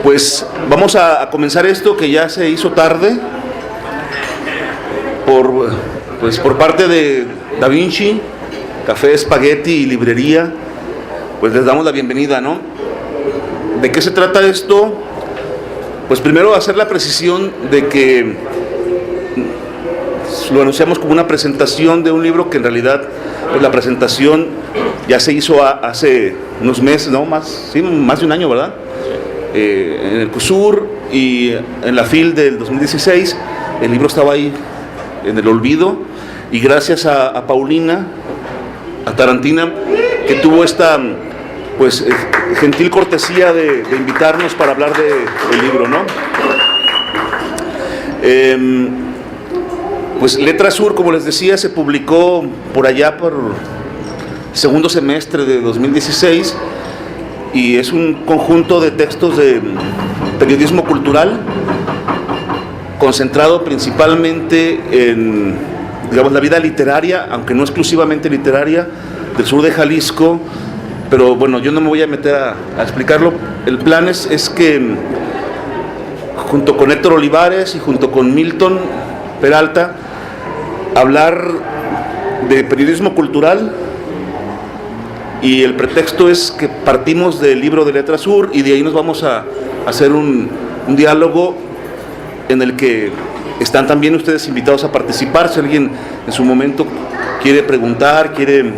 Pues vamos a comenzar esto que ya se hizo tarde por parte de Da Vinci, Café, Espagueti y Librería. Pues les damos la bienvenida, ¿no? ¿De qué se trata esto? Pues primero hacer la precisión de que lo anunciamos como una presentación de un libro que en realidad pues la presentación ya se hizo hace unos meses, ¿no? Más de un año, ¿verdad? En el CUSUR y en la FIL del 2016. El libro estaba ahí en el olvido y gracias a Paulina, a Tarantina, que tuvo esta pues gentil cortesía de invitarnos para hablar del libro, ¿no? Pues Letra Sur, como les decía, se publicó por allá por segundo semestre de 2016 y es un conjunto de textos de periodismo cultural concentrado principalmente en, digamos, la vida literaria, aunque no exclusivamente literaria, del sur de Jalisco. Pero bueno, yo no me voy a meter a explicarlo. El plan es que junto con Héctor Olivares y junto con Milton Peralta, hablar de periodismo cultural, y el pretexto es que partimos del libro de Letra Sur y de ahí nos vamos a hacer un diálogo en el que están también ustedes invitados a participar. Si alguien en su momento quiere preguntar, quiere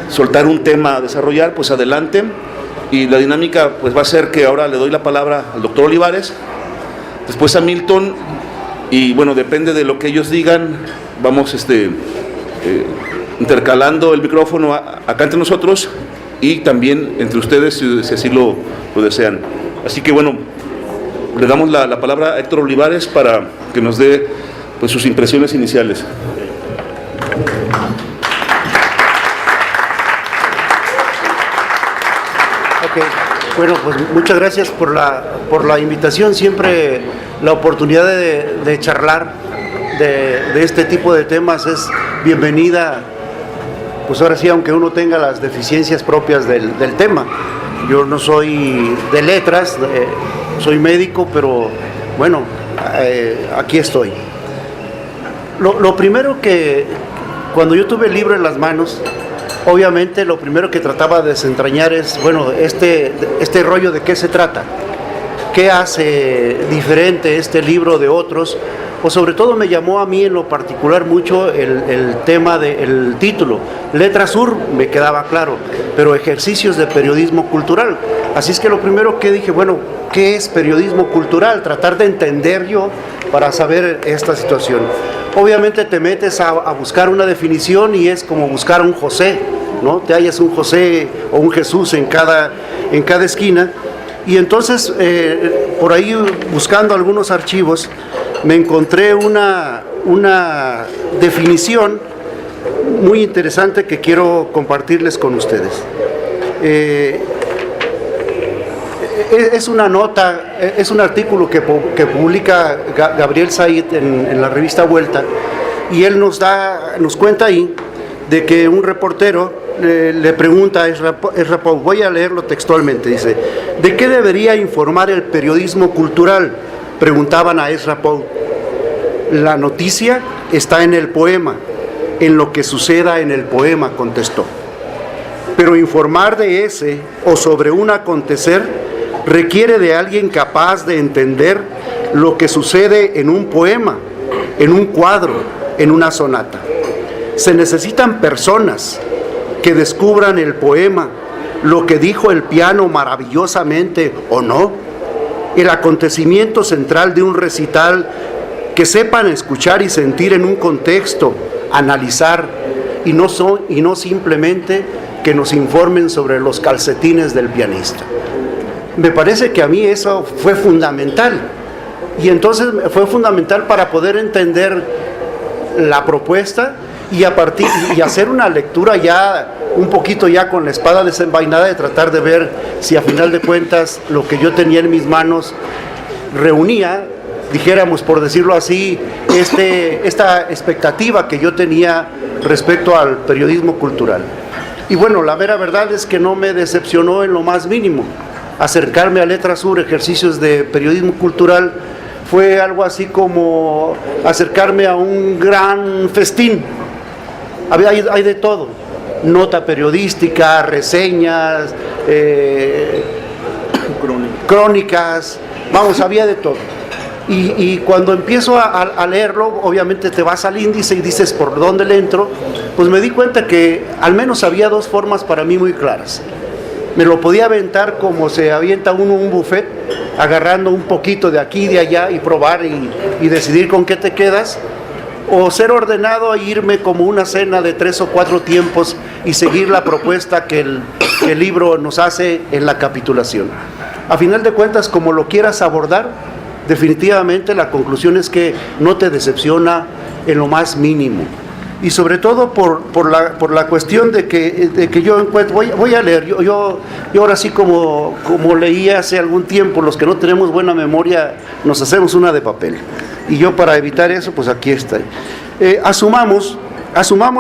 soltar un tema a desarrollar, pues adelante. Y la dinámica pues va a ser que ahora le doy la palabra al doctor Olivares, después a Milton, y bueno, depende de lo que ellos digan, vamos intercalando el micrófono acá entre nosotros y también entre ustedes si así lo desean. Así que bueno, le damos la palabra a Héctor Olivares para que nos dé pues sus impresiones iniciales. Okay. Bueno, pues muchas gracias por la invitación. Siempre la oportunidad de charlar de este tipo de temas es bienvenida. Pues ahora sí, aunque uno tenga las deficiencias propias del tema. Yo no soy de letras, soy médico, pero bueno, aquí estoy. Lo primero que, cuando yo tuve el libro en las manos, obviamente lo primero que trataba de desentrañar es, bueno, este rollo de qué se trata, qué hace diferente este libro de otros, o sobre todo me llamó a mí en lo particular mucho el tema del título. Letra Sur me quedaba claro, pero ejercicios de periodismo cultural. Así es que lo primero que dije, bueno, ¿qué es periodismo cultural? Tratar de entender yo para saber esta situación. Obviamente te metes a buscar una definición y es como buscar a un José, ¿no? Te hallas un José o un Jesús en cada esquina. Y entonces, por ahí buscando algunos archivos, me encontré una definición muy interesante que quiero compartirles con ustedes. Es una nota, es un artículo que publica Gabriel Said en la revista Vuelta, y él nos cuenta ahí de que un reportero le pregunta a Ezra Pound, voy a leerlo textualmente, dice: ¿de qué debería informar el periodismo cultural?, preguntaban a Ezra Pound. La noticia está en el poema, en lo que suceda en el poema, contestó. Pero informar de ese o sobre un acontecer requiere de alguien capaz de entender lo que sucede en un poema, en un cuadro, en una sonata. Se necesitan personas que descubran el poema, lo que dijo el piano maravillosamente o no, el acontecimiento central de un recital, que sepan escuchar y sentir en un contexto, analizar, y no simplemente que nos informen sobre los calcetines del pianista. Me parece que a mí eso fue fundamental, y entonces fue fundamental para poder entender la propuesta y hacer una lectura ya un poquito ya con la espada desenvainada, de tratar de ver si a final de cuentas lo que yo tenía en mis manos reunía, dijéramos por decirlo así, esta expectativa que yo tenía respecto al periodismo cultural. Y bueno, la mera verdad es que no me decepcionó en lo más mínimo. Acercarme a Letra Sur, ejercicios de periodismo cultural, fue algo así como acercarme a un gran festín. Hay de todo, nota periodística, reseñas, crónicas, vamos, había de todo. Y cuando empiezo a leerlo, obviamente te vas al índice y dices por dónde le entro, pues me di cuenta que al menos había dos formas para mí muy claras. Me lo podía aventar como se avienta uno un buffet, agarrando un poquito de aquí y de allá y probar y decidir con qué te quedas, o ser ordenado e irme como una cena de 3 o 4 tiempos y seguir la propuesta que el libro nos hace en la capitulación. A final de cuentas, como lo quieras abordar, definitivamente la conclusión es que no te decepciona en lo más mínimo. Y sobre todo por la cuestión de que yo encuentro, voy a leer, yo ahora sí como leí hace algún tiempo, los que no tenemos buena memoria nos hacemos una de papel. Y yo, para evitar eso, pues aquí está. Asumamos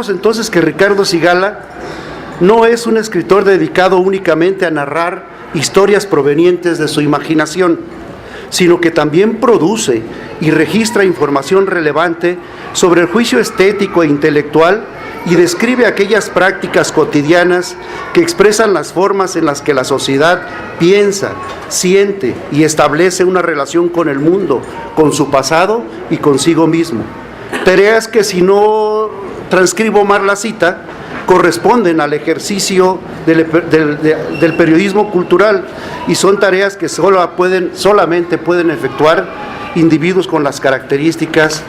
entonces que Ricardo Zigala no es un escritor dedicado únicamente a narrar historias provenientes de su imaginación, sino que también produce y registra información relevante sobre el juicio estético e intelectual y describe aquellas prácticas cotidianas que expresan las formas en las que la sociedad piensa, siente y establece una relación con el mundo, con su pasado y consigo mismo. Tareas que, si no transcribo mal la cita, corresponden al ejercicio del periodismo cultural y son tareas que solamente pueden efectuar individuos con las características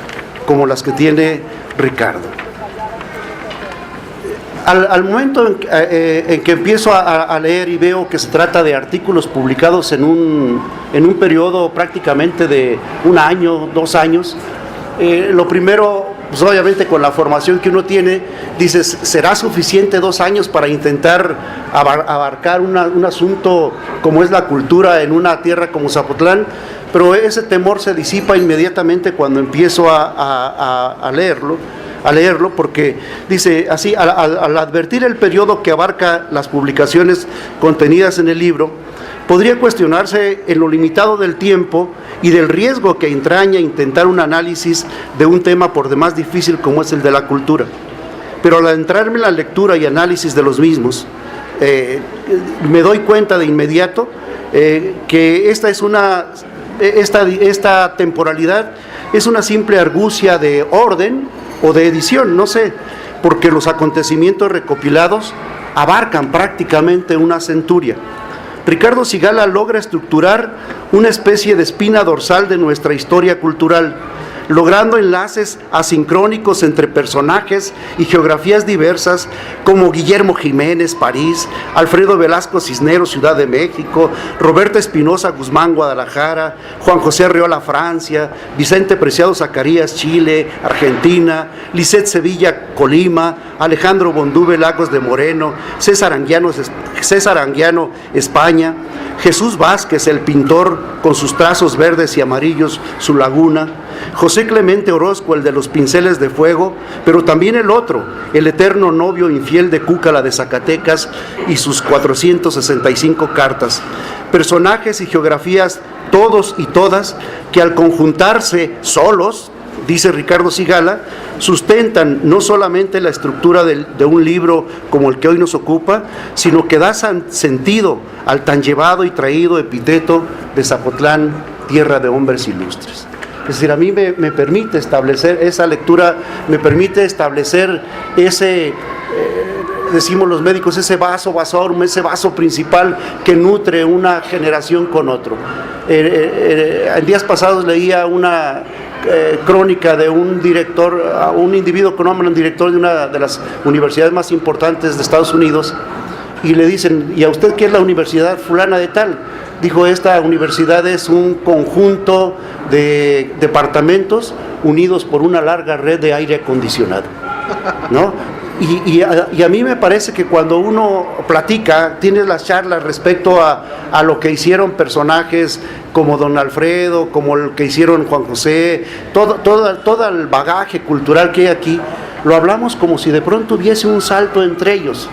como las que tiene Ricardo. Al momento en que empiezo a leer y veo que se trata de artículos publicados en un periodo prácticamente de 1 año, 2 años, lo primero, pues obviamente con la formación que uno tiene, dices, ¿será suficiente 2 años para intentar abarcar un asunto como es la cultura en una tierra como Zapotlán? Pero ese temor se disipa inmediatamente cuando empiezo a leerlo, porque dice así, al advertir el periodo que abarca las publicaciones contenidas en el libro, podría cuestionarse en lo limitado del tiempo y del riesgo que entraña intentar un análisis de un tema por demás difícil como es el de la cultura. Pero al adentrarme en la lectura y análisis de los mismos, me doy cuenta de inmediato que esta temporalidad es una simple argucia de orden o de edición, no sé, porque los acontecimientos recopilados abarcan prácticamente una centuria. Ricardo Zigala logra estructurar una especie de espina dorsal de nuestra historia cultural, logrando enlaces asincrónicos entre personajes y geografías diversas como Guillermo Jiménez, París, Alfredo Velasco Cisneros, Ciudad de México, Roberto Espinosa Guzmán, Guadalajara, Juan José Arriola, Francia, Vicente Preciado Zacarías, Chile, Argentina, Lisette Sevilla, Colima, Alejandro Bondube, Lagos de Moreno, César Anguiano, España, Jesús Vázquez, el pintor, con sus trazos verdes y amarillos, su laguna, José Clemente Orozco, el de los pinceles de fuego, pero también el otro, el eterno novio infiel de Cúcala de Zacatecas y sus 465 cartas. Personajes y geografías, todos y todas, que al conjuntarse solos, dice Ricardo Zigala, sustentan no solamente la estructura de un libro como el que hoy nos ocupa, sino que da sentido al tan llevado y traído epíteto de Zapotlán, tierra de hombres ilustres. Es decir, a mí me permite establecer esa lectura, me permite establecer ese, decimos los médicos, ese vaso vasorum, ese vaso principal que nutre una generación con otro. En días pasados leía una crónica de un director, un individuo que nombra un director de una de las universidades más importantes de Estados Unidos, y le dicen, ¿y a usted qué es la universidad fulana de tal? Dijo, esta universidad es un conjunto de departamentos unidos por una larga red de aire acondicionado, ¿no? Y a mí me parece que cuando uno platica, tienes las charlas respecto a lo que hicieron personajes como don Alfredo, como el que hicieron Juan José, todo el bagaje cultural que hay aquí, lo hablamos como si de pronto hubiese un salto entre ellos.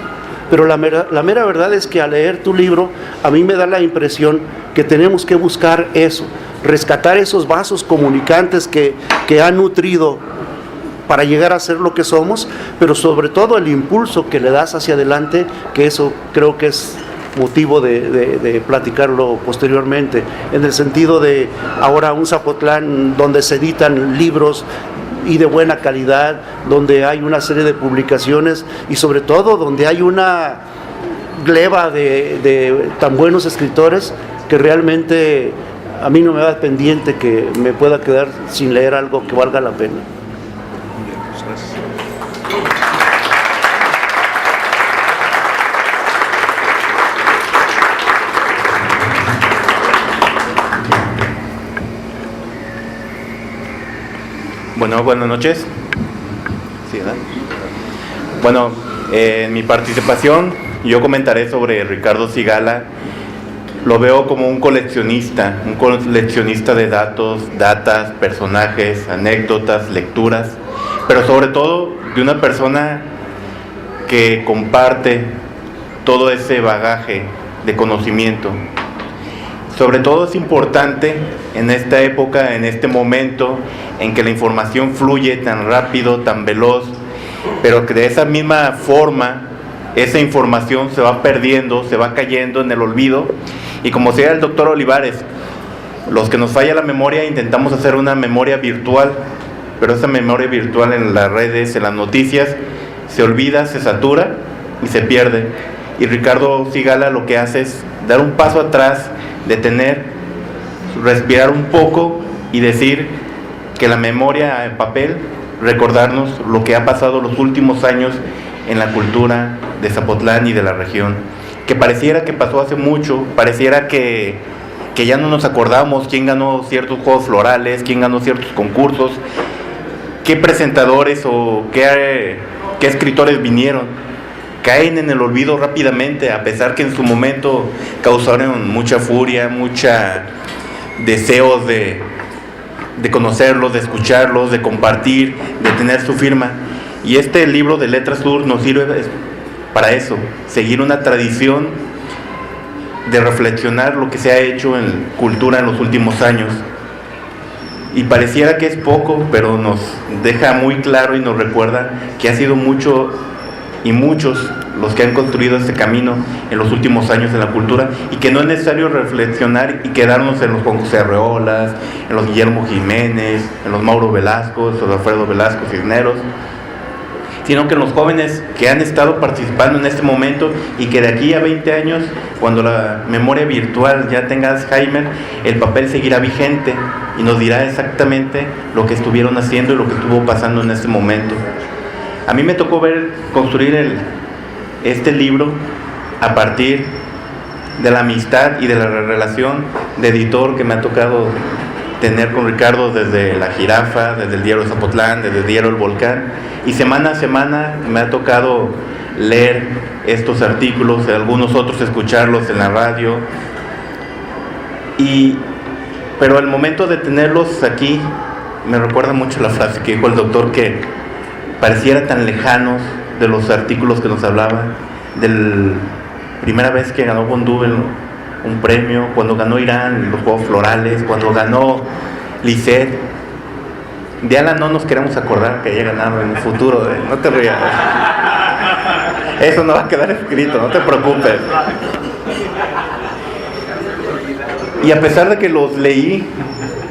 Pero la mera verdad es que al leer tu libro, a mí me da la impresión que tenemos que buscar eso, rescatar esos vasos comunicantes que han nutrido para llegar a ser lo que somos, pero sobre todo el impulso que le das hacia adelante, que eso creo que es motivo de platicarlo posteriormente, en el sentido de ahora un Zapotlán donde se editan libros y de buena calidad, donde hay una serie de publicaciones y sobre todo donde hay una gleba de tan buenos escritores que realmente a mí no me va pendiente que me pueda quedar sin leer algo que valga la pena. Bueno, buenas noches. Sí, ¿verdad? Bueno, en mi participación yo comentaré sobre Ricardo Zigala. Lo veo como un coleccionista de datos, datas, personajes, anécdotas, lecturas, pero sobre todo de una persona que comparte todo ese bagaje de conocimiento. Sobre todo es importante en esta época, en este momento en que la información fluye tan rápido, tan veloz, pero que de esa misma forma esa información se va perdiendo, se va cayendo en el olvido. Y como decía el doctor Olivares, los que nos falla la memoria intentamos hacer una memoria virtual, pero esa memoria virtual en las redes, en las noticias, se olvida, se satura y se pierde. Y Ricardo Zigala lo que hace es dar un paso atrás, detener, respirar un poco y decir que la memoria en papel, recordarnos lo que ha pasado los últimos años en la cultura de Zapotlán y de la región, que pareciera que pasó hace mucho, pareciera que ya no nos acordamos quién ganó ciertos juegos florales, quién ganó ciertos concursos, qué presentadores o qué escritores vinieron. Caen en el olvido rápidamente, a pesar que en su momento causaron mucha furia, mucha deseos de conocerlos, de escucharlos, de compartir, de tener su firma. Y este libro de Letras Sur nos sirve para eso, seguir una tradición de reflexionar lo que se ha hecho en cultura en los últimos años. Y pareciera que es poco, pero nos deja muy claro y nos recuerda que ha sido mucho y muchos los que han construido este camino en los últimos años en la cultura, y que no es necesario reflexionar y quedarnos en los Juan José Arreolas, en los Guillermo Jiménez, en los Mauro Velasco, los Alfredo Velasco Cisneros, sino que en los jóvenes que han estado participando en este momento, y que de aquí a 20 años, cuando la memoria virtual ya tenga Alzheimer, el papel seguirá vigente y nos dirá exactamente lo que estuvieron haciendo y lo que estuvo pasando en este momento. A mí me tocó construir este libro a partir de la amistad y de la relación de editor que me ha tocado tener con Ricardo desde La Jirafa, desde el Diario de Zapotlán, desde el Diario El Volcán, y semana a semana me ha tocado leer estos artículos, algunos otros escucharlos en la radio, pero el momento de tenerlos aquí me recuerda mucho la frase que dijo el doctor, que pareciera tan lejanos de los artículos que nos hablaba, de la primera vez que ganó Gondúbel un premio, cuando ganó Irán los Juegos Florales, cuando ganó Lisset. De Alan no nos queremos acordar que haya ganado en el futuro, no te rías. Eso no va a quedar escrito, no te preocupes. Y a pesar de que los leí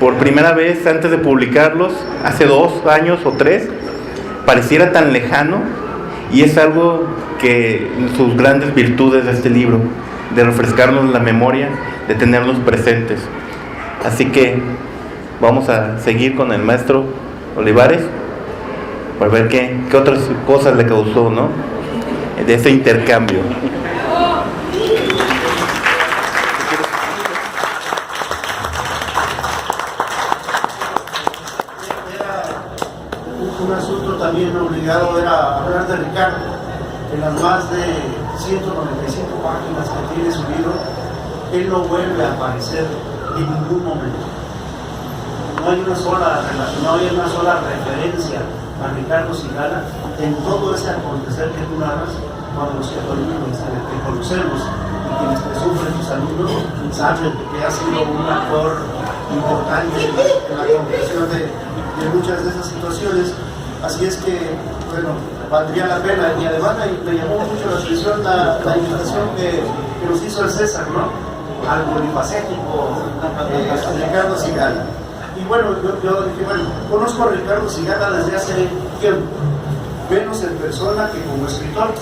por primera vez antes de publicarlos, hace 2 años o 3, pareciera tan lejano, y es algo que sus grandes virtudes de este libro, de refrescarnos la memoria, de tenerlos presentes. Así que vamos a seguir con el maestro Olivares para ver qué otras cosas le causó, ¿no?, de ese intercambio. Un asunto también obligado era hablar de Ricardo. En las más de 195 páginas que tiene su libro, él no vuelve a aparecer en ningún momento. No hay una sola referencia a Ricardo Zigala en todo ese acontecer que tú narras, bueno, los que conocemos y quienes sufren sus alumnos saben que ha sido un actor importante en la comprensión de muchas de esas situaciones. Así es que, bueno, valdría la pena. Y además me llamó mucho la atención la invitación que nos hizo el César, ¿no? Al polifacético Ricardo Zigala. Y bueno, yo dije, bueno, conozco a Ricardo Zigala desde hace tiempo, menos en persona que como escritor.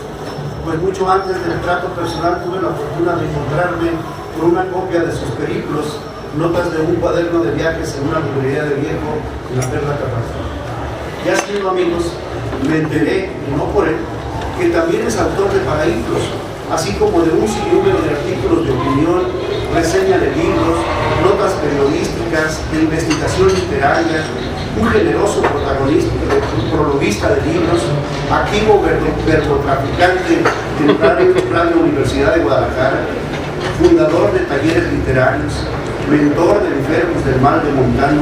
Pues mucho antes del trato personal tuve la fortuna de encontrarme con una copia de sus periplos, notas de un cuaderno de viajes en una librería de viejo en la Perla Capaz. Ya siendo amigos, me enteré, y no por él, que también es autor de paraísos, así como de un sinnúmero de artículos de opinión, reseña de libros, notas periodísticas, de investigación literaria, un generoso protagonista, un prologuista de libros, activo verbotraficante en Radio Universidad de Guadalajara, fundador de talleres literarios, mentor de enfermos del mal de Montano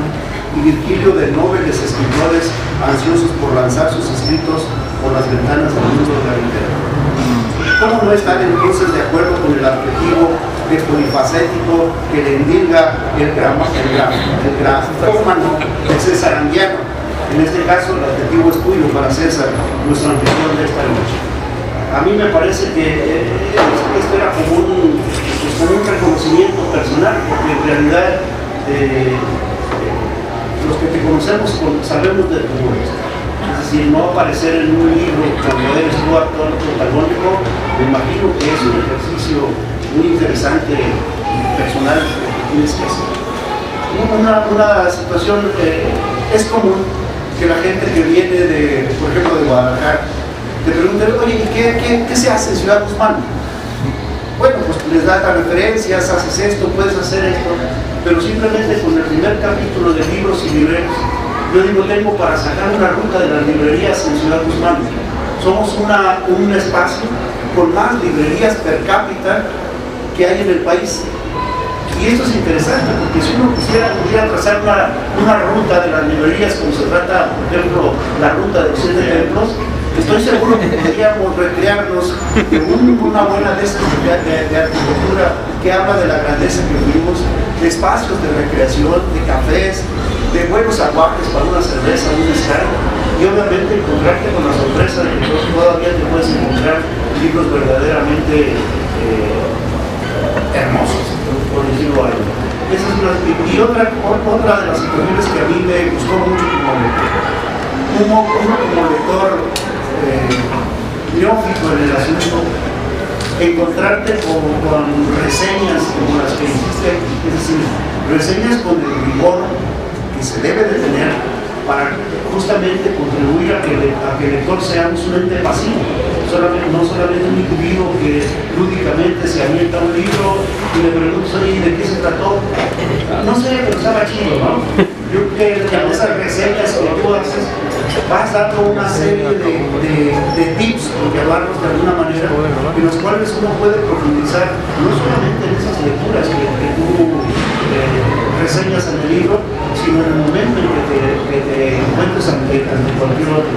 y Virgilio de nobles escritores ansiosos por lanzar sus escritos por las ventanas del mundo de la literatura. ¿Cómo no estar entonces de acuerdo con el adjetivo de polifacético que le endilga el grafómano de César Anguiano? En este caso el adjetivo es tuyo para César, nuestro anfitrión de esta noche. A mí me parece que esto era como un reconocimiento personal, porque en realidad los que te conocemos sabemos de tu voz. Es decir, no aparecer en un libro cuando eres tú actor protagónico, me imagino que es un ejercicio muy interesante y personal que tienes que hacer. Una situación, es común que la gente que viene por ejemplo, de Guadalajara, te pregunte, oye, ¿qué se hace en Ciudad Guzmán? Bueno, pues les das las referencias, haces esto, puedes hacer esto, pero simplemente con el primer capítulo de libros y libreros, yo digo, tengo para sacar una ruta de las librerías en Ciudad Guzmán. Somos un espacio con más librerías per cápita que hay en el país. Y esto es interesante, porque si uno pudiera trazar una ruta de las librerías, como se trata, por ejemplo, la ruta de los 7 templos, estoy seguro que podríamos recrearnos de una buena de arquitectura que habla de la grandeza que vivimos, de espacios de recreación, de cafés, de buenos aguajes para una cerveza, un mezcal, y obviamente encontrarte con la sorpresa de que todavía te puedes encontrar libros verdaderamente hermosos, por decirlo algo. Esa es y otra de las situaciones que a mí me gustó mucho como lector neófito en el asunto, encontrarte con reseñas como las que hiciste, es decir, reseñas con el rigor que se debe de tener para justamente contribuir a que el lector seamos un ente pasivo, no solamente un individuo que lúdicamente se avienta un libro y le preguntas, oye, ¿de qué se trató? No sé, pero estaba chido, ¿no? Yo creo que en esas reseñas que tú haces vas dando una serie de tips, por llamarlos de alguna manera, en los cuales uno puede profundizar no solamente en esas lecturas que tú reseñas en el libro, sino en el momento en que te encuentres ante cualquier otro.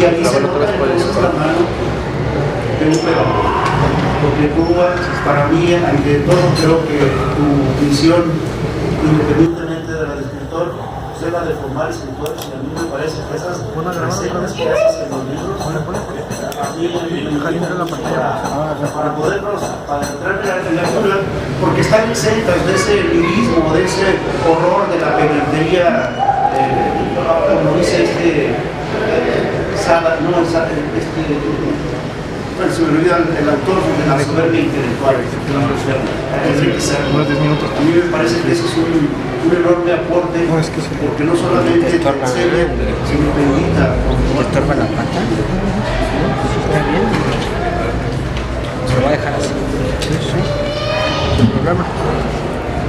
Y ahí se nota entonces la mano de un pedagogo. Porque tú, para mí, ante todo, creo que tu misión, independientemente de la del escritor, es la de formar escritores, y a mí me parece que esas reseñas que haces en los libros, a mí para podernos, para entrar en la lectura, porque están exentas de ese lirismo, de ese horror de la pedrantería, como dice bueno, se me olvida el autor de la soberbia intelectual, Enrique Serra. A mí me parece que eso es un enorme aporte, porque no solamente te enseña, sino te invita. ¿Te estorba la pata? Está bien. Se lo va a dejar así. Sí. ¿El programa?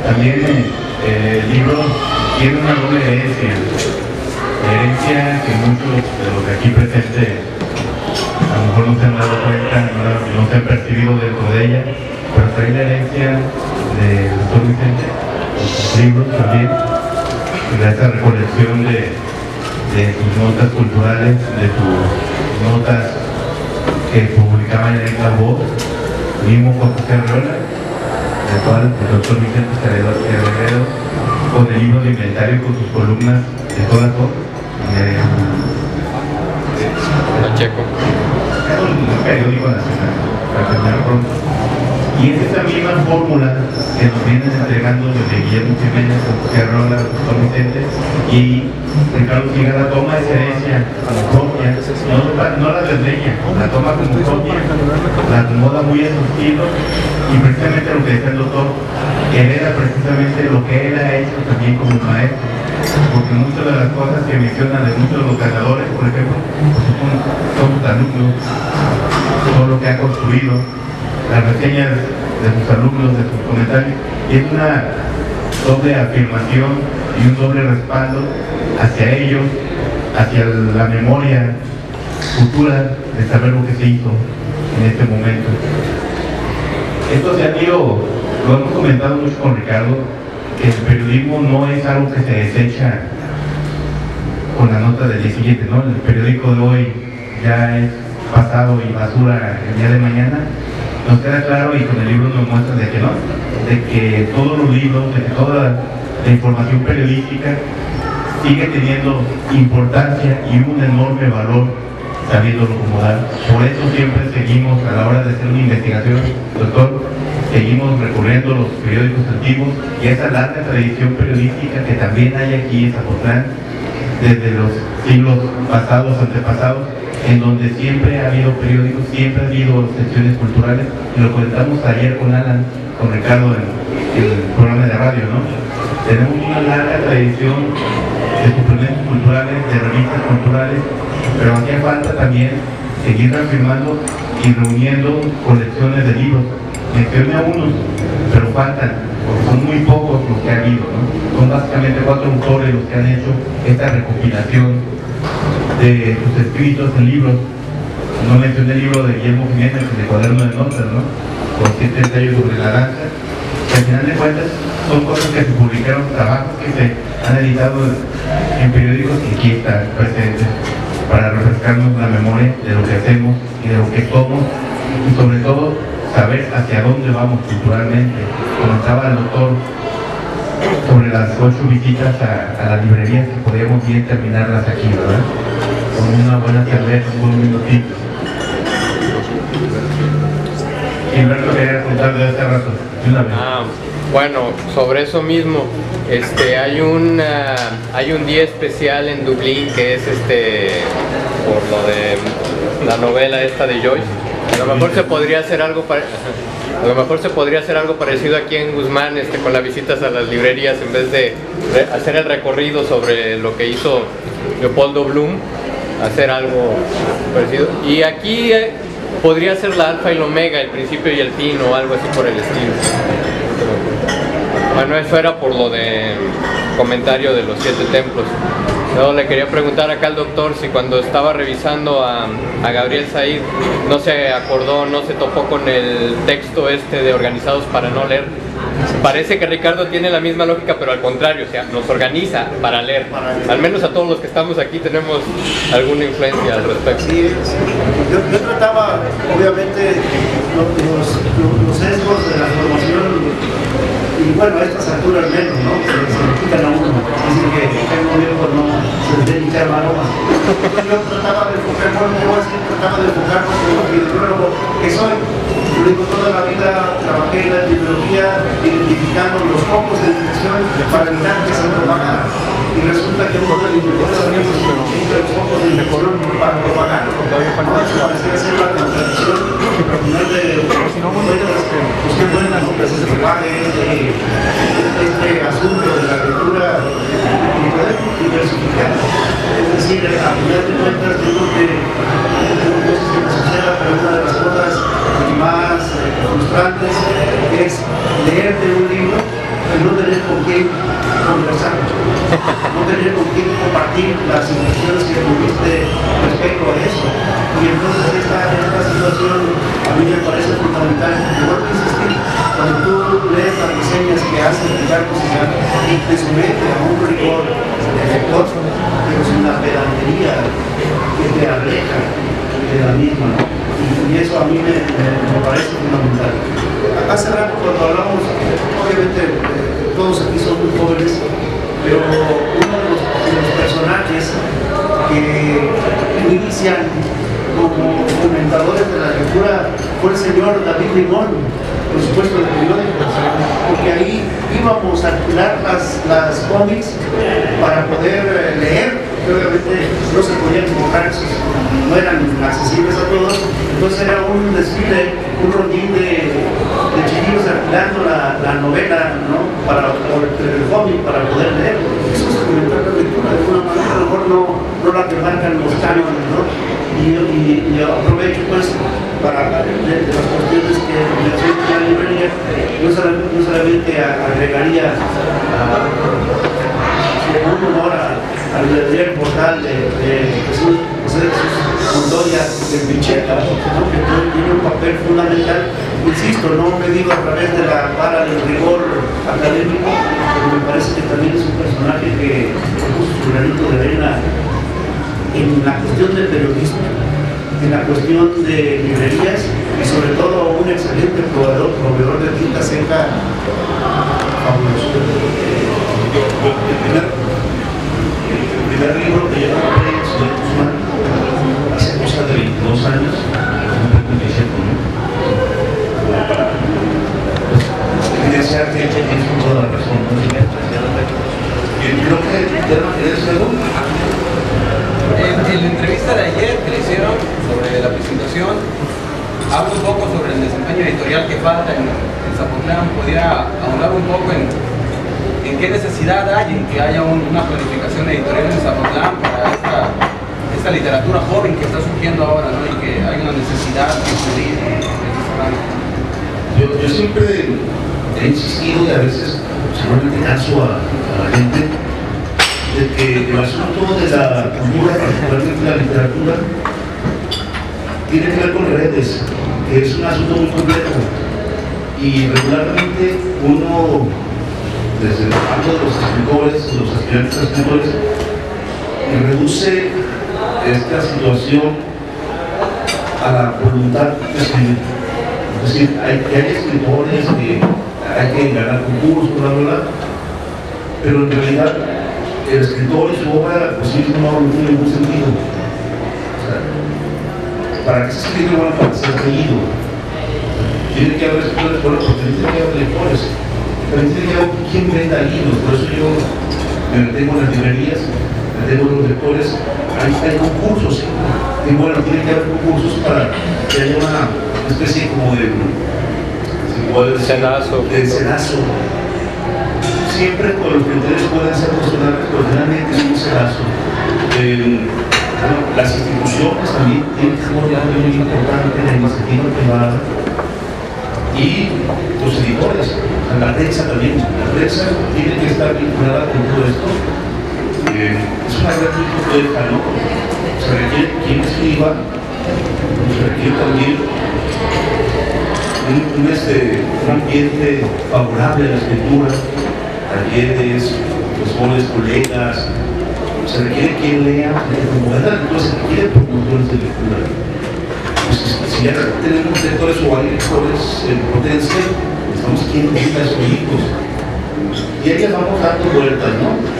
También el libro tiene una doble herencia. La herencia que muchos de los de aquí presentes a lo mejor no se han dado cuenta, no se han percibido dentro de ella, pero trae la herencia del doctor Vicente, sus libros también, de esa recolección de tus notas culturales, de tus notas que publicaba en La Voz, mismo con José Arreola, el cual el doctor Vicente Heredero, con el libro de inventario con sus columnas de todas Pacheco. el periódico nacional, para terminar pronto. Y es esa misma fórmula que nos vienen entregando desde Guillermo Jiménez, José Arreola, el doctor Vicente, y Ricardo Sigala toma esa herencia como propia, no la desdeña, la toma como propia, la acomoda muy a su estilo, y precisamente lo que decía el doctor, hereda precisamente lo que él ha hecho también como maestro, porque muchas de las cosas que mencionan de muchos de los ganadores, por ejemplo, son sus alumnos, todo lo que ha construido, las reseñas de sus alumnos, de sus comentarios, y es una doble afirmación y un doble respaldo hacia ellos, hacia la memoria futura de saber lo que se hizo en este momento. Esto se ha ido, lo hemos comentado mucho con Ricardo, que el periodismo no es algo que se desecha con la nota del día siguiente, ¿no? El periódico de hoy ya es pasado y basura el día de mañana. Nos queda claro, y con el libro nos muestra de que no, de que todos los libros, de que toda la información periodística sigue teniendo importancia y un enorme valor sabiéndolo acomodar. Por eso siempre seguimos, a la hora de hacer una investigación, doctor, seguimos recurriendo a los periódicos antiguos y a esa larga tradición periodística que también hay aquí en Zapotlán desde los siglos pasados, antepasados, en donde siempre ha habido periódicos, siempre ha habido secciones culturales, y lo comentamos ayer con Alan, con Ricardo en el programa de radio, ¿no? Tenemos una larga tradición de suplementos culturales, de revistas culturales, pero hacía falta también seguir reafirmando y reuniendo colecciones de libros. Mencioné a unos, pero faltan, porque son muy pocos los que ha habido, ¿no? Son básicamente 4 autores los que han hecho esta recopilación de sus escritos en libros. No mencioné el libro de Guillermo Jiménez, el de Cuaderno de Notas, ¿no? Con 7 ensayos sobre la danza, que al final de cuentas son cosas que se publicaron, trabajos que se han editado en periódicos que aquí están presentes para refrescarnos la memoria de lo que hacemos y de lo que somos, y sobre todo saber hacia dónde vamos culturalmente. Comentaba el doctor sobre las 8 visitas a las librerías, que podríamos bien terminarlas aquí, ¿verdad? Con una buena cerveza, un buen minutito. Gilberto quería contar de hace rato, de una vez. Bueno, sobre eso mismo, hay un día especial en Dublín que es por lo de la novela esta de Joyce. A lo mejor se podría hacer algo parecido aquí en Guzmán, con las visitas a las librerías, en vez de hacer el recorrido sobre lo que hizo Leopoldo Bloom, hacer algo parecido. Y aquí podría ser la alfa y la omega, el principio y el fin, o algo así por el estilo. Bueno, eso era por lo de comentario de los 7 templos. Luego le quería preguntar acá al doctor si cuando estaba revisando a Gabriel Said no se acordó, no se topó con el texto de Organizados para no leer. Parece que Ricardo tiene la misma lógica, pero al contrario, o sea, nos organiza para leer. Al menos a todos los que estamos aquí tenemos alguna influencia al respecto. Sí, yo trataba, obviamente, los sesgos de la formación, y bueno, a estas alturas menos, ¿no? Se le quitan a uno. Dicen que el gobierno no se les debe quitar aroma. Yo trataba de enfocarme, trataba de enfocarme como bibliólogo que soy. Yo digo, toda la vida trabajé en la bibliografía identificando los focos de dirección para evitar que se propagara. Y resulta que uno de los bibliotecarios entre los focos de dirección para propagar. Eso parecía ser la contradicción al final de pues qué buena que se propague este asunto de la lectura y poder diversificar. Es decir, a final de cuentas, yo creo que no sé si me suceda, pero una de las cosas más frustrantes es leer de un libro y no tener con quién conversar, no tener con quién compartir las impresiones que tuviste respecto a eso. Y entonces esta situación a mí me parece fundamental. Yo vuelvo a insistir, cuando tú lees las reseñas que hace Ricardo Sigala y te somete a un rigor de lector, pero es una pedantería que te aleja de la misma, ¿no? y eso a mí me parece fundamental. Hace rato cuando hablamos, obviamente todos aquí son muy jóvenes, pero uno de los personajes que inician como comentadores de la lectura fue el señor David Limón, por supuesto de periódicos, porque ahí íbamos a alquilar las cómics para poder leer, que obviamente no se podían comprar, no eran accesibles a todos, entonces era un desfile, un rondín de chiquillos alquilando la novela, ¿no? Por el cómic para poder leer. Eso es fomentar la lectura de alguna manera, a lo mejor no la que marcan los cánones, ¿no? Y aprovecho pues para de las cuestiones que mencioné en la librería, no solamente agregaría un honor al leer el portal de Jesús Montoya de Picheta, ¿no? Que tiene un papel fundamental, insisto, no medido a través de la vara del rigor académico, pero me parece que también es un personaje que puso su granito de arena en la cuestión del periodismo, en la cuestión de librerías y sobre todo un excelente proveedor de tinta seca fabuloso. El primer libro que yo compré es de Guzmán hace cosa de 22 años, evidenciar que tienes toda la razón. Creo que ya no quieres algo. En la entrevista de ayer que le hicieron sobre la presentación, habla un poco sobre el desempeño editorial que falta en Zapotlán. ¿Podría ahondar un poco en qué necesidad hay en que haya una planificación editorial en Zapotlán para esta literatura joven que está surgiendo ahora, ¿no? Y que hay una necesidad de cubrir Yo siempre he insistido y a veces seguramente canso a la gente de que el asunto de la cultura, particularmente la literatura, tiene que ver con redes, que es un asunto muy complejo. Y regularmente uno, desde el campo de los escritores, los aspirantes a escritores, reduce esta situación a la voluntad de escribir. Es decir, hay escritores que hay que ganar concursos, bla, bla, bla, pero en realidad el escritor y su obra pues sí no tiene ningún sentido. O sea, para que se escriba, bueno, para ser leído, tiene que haber escritores, bueno, porque tiene que haber lectores, pero tiene que haber quien venda libros. Por eso yo me detengo en las librerías, me detengo en los lectores, hay concursos, ¿sí? Y bueno, tiene que haber concursos para que haya una especie como de cenazo. Siempre con los criterios pueden ser cuestionables, pero finalmente es un cenazo. Las instituciones también tienen que jugar un papel muy importante en la iniciativa privada y los editores, la prensa también. La prensa tiene que estar vinculada con todo esto. Es una gran biblioteca, ¿no? Se requiere quien escriba, se requiere también un ambiente favorable a la escritura, talleres, profesores, colegas. Se requiere quien lea, promover la lectura, se requiere promotores de lectura. Pues, si ya tenemos lectores o hay lectores en potencia, estamos quien tenga esos hijos. Y ahí les vamos dando vueltas, ¿no?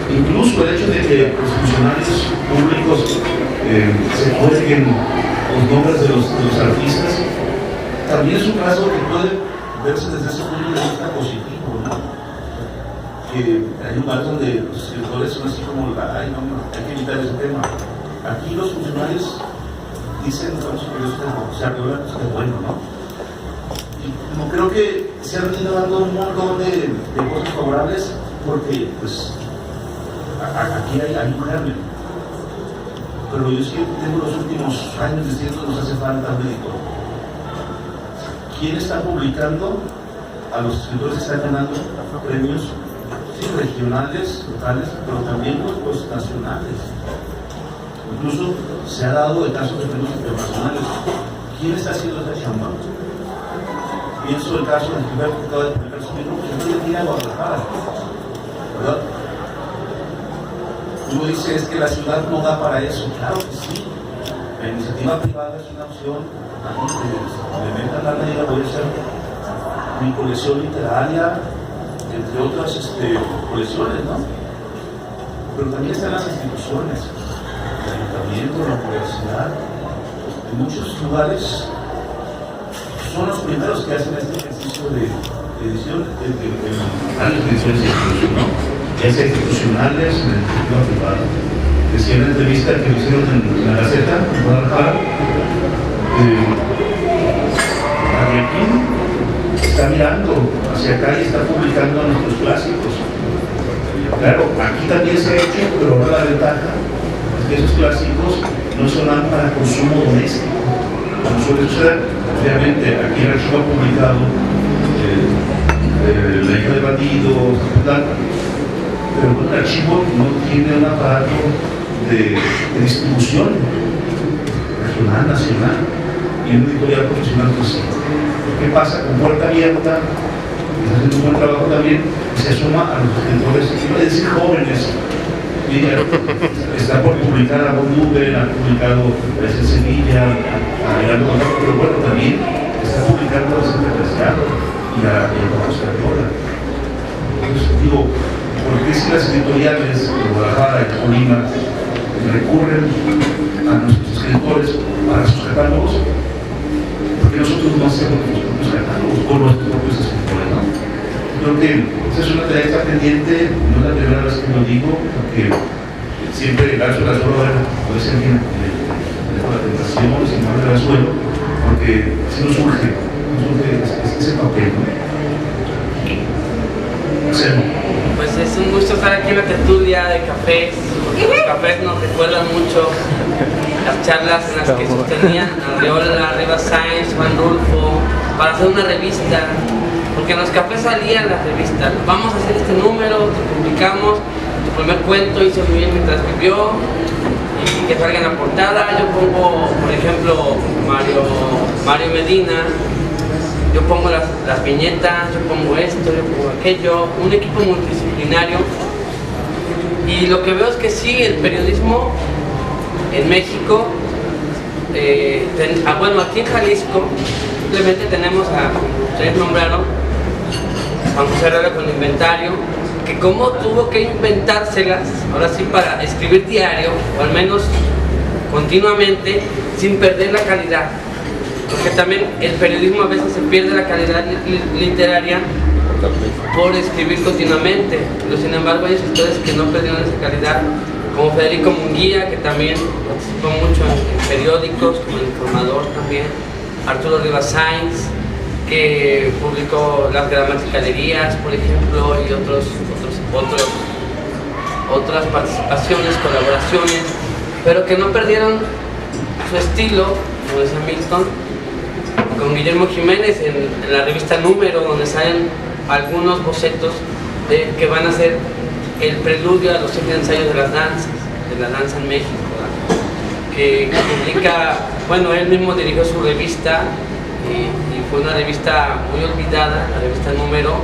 Incluso el hecho de que los funcionarios públicos se jueguen los nombres de los artistas, también es un caso que puede verse desde ese punto de vista positivo, ¿no? Que hay lugares donde los escritores son así como, ay, no, hay que evitar ese tema. Aquí los funcionarios dicen, se arreglan, pues qué bueno, ¿no? Y como creo que se han venido dando un montón de cosas favorables, porque, pues, aquí hay un germen. Pero yo sí tengo los últimos años diciendo que nos hace falta un editor. ¿Quién está publicando a los escritores que están ganando premios? Sí, regionales, locales, pero también los nacionales. Incluso se ha dado de casos de premios internacionales. ¿Quién está haciendo esa chamba? Pienso el caso del primer que acaba de publicar su libro, que no tiene ir a Guadalajara, ¿verdad? Uno dice, es que la ciudad no da para eso. Claro que sí, la iniciativa privada es una opción, a mí que me metan la ley, voy a hacer mi colección literaria, entre otras colecciones, ¿no? Pero también están las instituciones, el ayuntamiento, la universidad, en muchos lugares son los primeros que hacen este ejercicio de edición, varias ediciones de inclusión, ¿no? Ya sea institucionales, en el sector privado. Decía en la entrevista que me hicieron en la Gaceta, en Guadalajara, Arlequín está mirando hacia acá y está publicando nuestros clásicos. Claro, aquí también se ha hecho, pero ahora la ventaja es que esos clásicos no son nada para consumo doméstico. Como suele suceder, obviamente, aquí el archivo ha publicado La hija del bandido, pero el archivo no tiene un aparato de distribución regional, nacional, y un editorial profesional pues sí. ¿Qué pasa? Con Puerta Abierta, está haciendo un buen trabajo también, se suma a los escritores, iba a decir jóvenes, está por publicar a Von Nubel, ha publicado a Sevilla, a Gerardo González, pero bueno, también está publicando a Vicente Preciado y a Oscar Viola. Entonces, digo, ¿por qué si las editoriales de Guadalajara y de Colima recurren a nuestros escritores para sus catálogos? Porque nosotros no hacemos nuestros propios catálogos con nuestros propios escritores, ¿no? Creo que esa es una tarea que está pendiente, no es la primera vez que lo digo, porque siempre lanzo la suelo, puede ser bien la tentación, si no la suelo, porque si no surge ese papel, ¿no? Pues es un gusto estar aquí en la tertulia de cafés, porque los cafés nos recuerdan mucho las charlas en las que sostenían Arriola, Rivas Sáenz, Juan Rulfo, para hacer una revista, porque en los cafés salían las revistas, vamos a hacer este número, te publicamos, tu primer cuento hizo muy bien mientras vivió, y que salga en la portada. Yo pongo, por ejemplo, Mario Medina, yo pongo las viñetas, yo pongo esto, yo pongo aquello, un equipo multidisciplinario. Y lo que veo es que sí, el periodismo en México, bueno, aquí en Jalisco, simplemente tenemos a, como ustedes nombraron, Juan José Herrera con el inventario, que como tuvo que inventárselas, ahora sí, para escribir diario, o al menos continuamente, sin perder la calidad. Porque también el periodismo a veces se pierde la calidad literaria por escribir continuamente, pero sin embargo hay escritores que no perdieron esa calidad, como Federico Munguía, que también participó mucho en periódicos, como El Informador también, Arturo Rivas Sáenz, que publicó Las Gramaticalerías, por ejemplo, y otras participaciones, colaboraciones, pero que no perdieron su estilo, como decía Milton, con Guillermo Jiménez en la revista Número, donde salen algunos bocetos que van a ser el preludio a los 7 ensayos de la danza en México, ¿verdad? Que publica, bueno, él mismo dirigió su revista y fue una revista muy olvidada, la revista Número,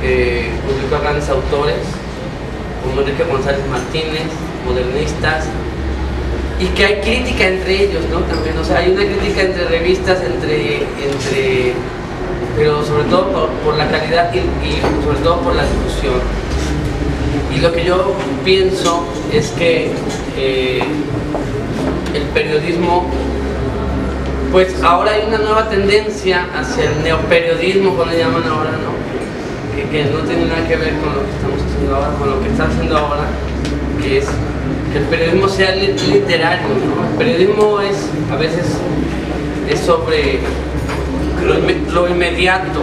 que publicó a grandes autores como Enrique González Martínez, modernistas, y que hay crítica entre ellos, ¿no? También, o sea, hay una crítica entre revistas, pero sobre todo por la calidad y sobre todo por la difusión. Y lo que yo pienso es que el periodismo, pues ahora hay una nueva tendencia hacia el neoperiodismo, como le llaman ahora, ¿no? Que no tiene nada que ver con lo que estamos haciendo ahora, con lo que está haciendo ahora, que es que el periodismo sea literario, ¿no? El periodismo a veces es sobre lo inmediato,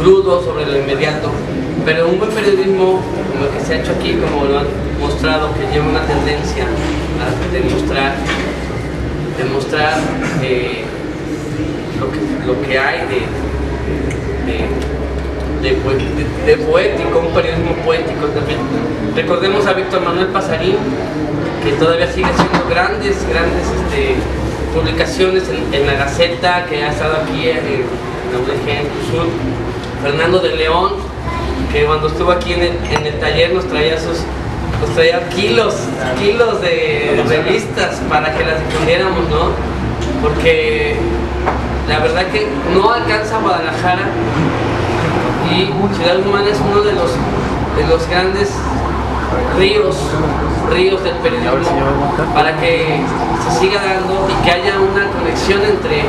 crudo sobre lo inmediato, pero un buen periodismo, como el que se ha hecho aquí, como lo han mostrado, que lleva una tendencia a demostrar lo que hay de poético, un periodismo poético también. Recordemos a Víctor Manuel Pasarín, que todavía sigue haciendo grandes publicaciones en la Gaceta, que ha estado aquí en la UDG en Sur. Fernando de León, que cuando estuvo aquí en el taller nos traía sus pues traía kilos de revistas para que las difundiéramos, ¿no? Porque la verdad que no alcanza Guadalajara y Ciudad Guzmán es uno de los grandes ríos del periodismo para que se siga dando y que haya una conexión entre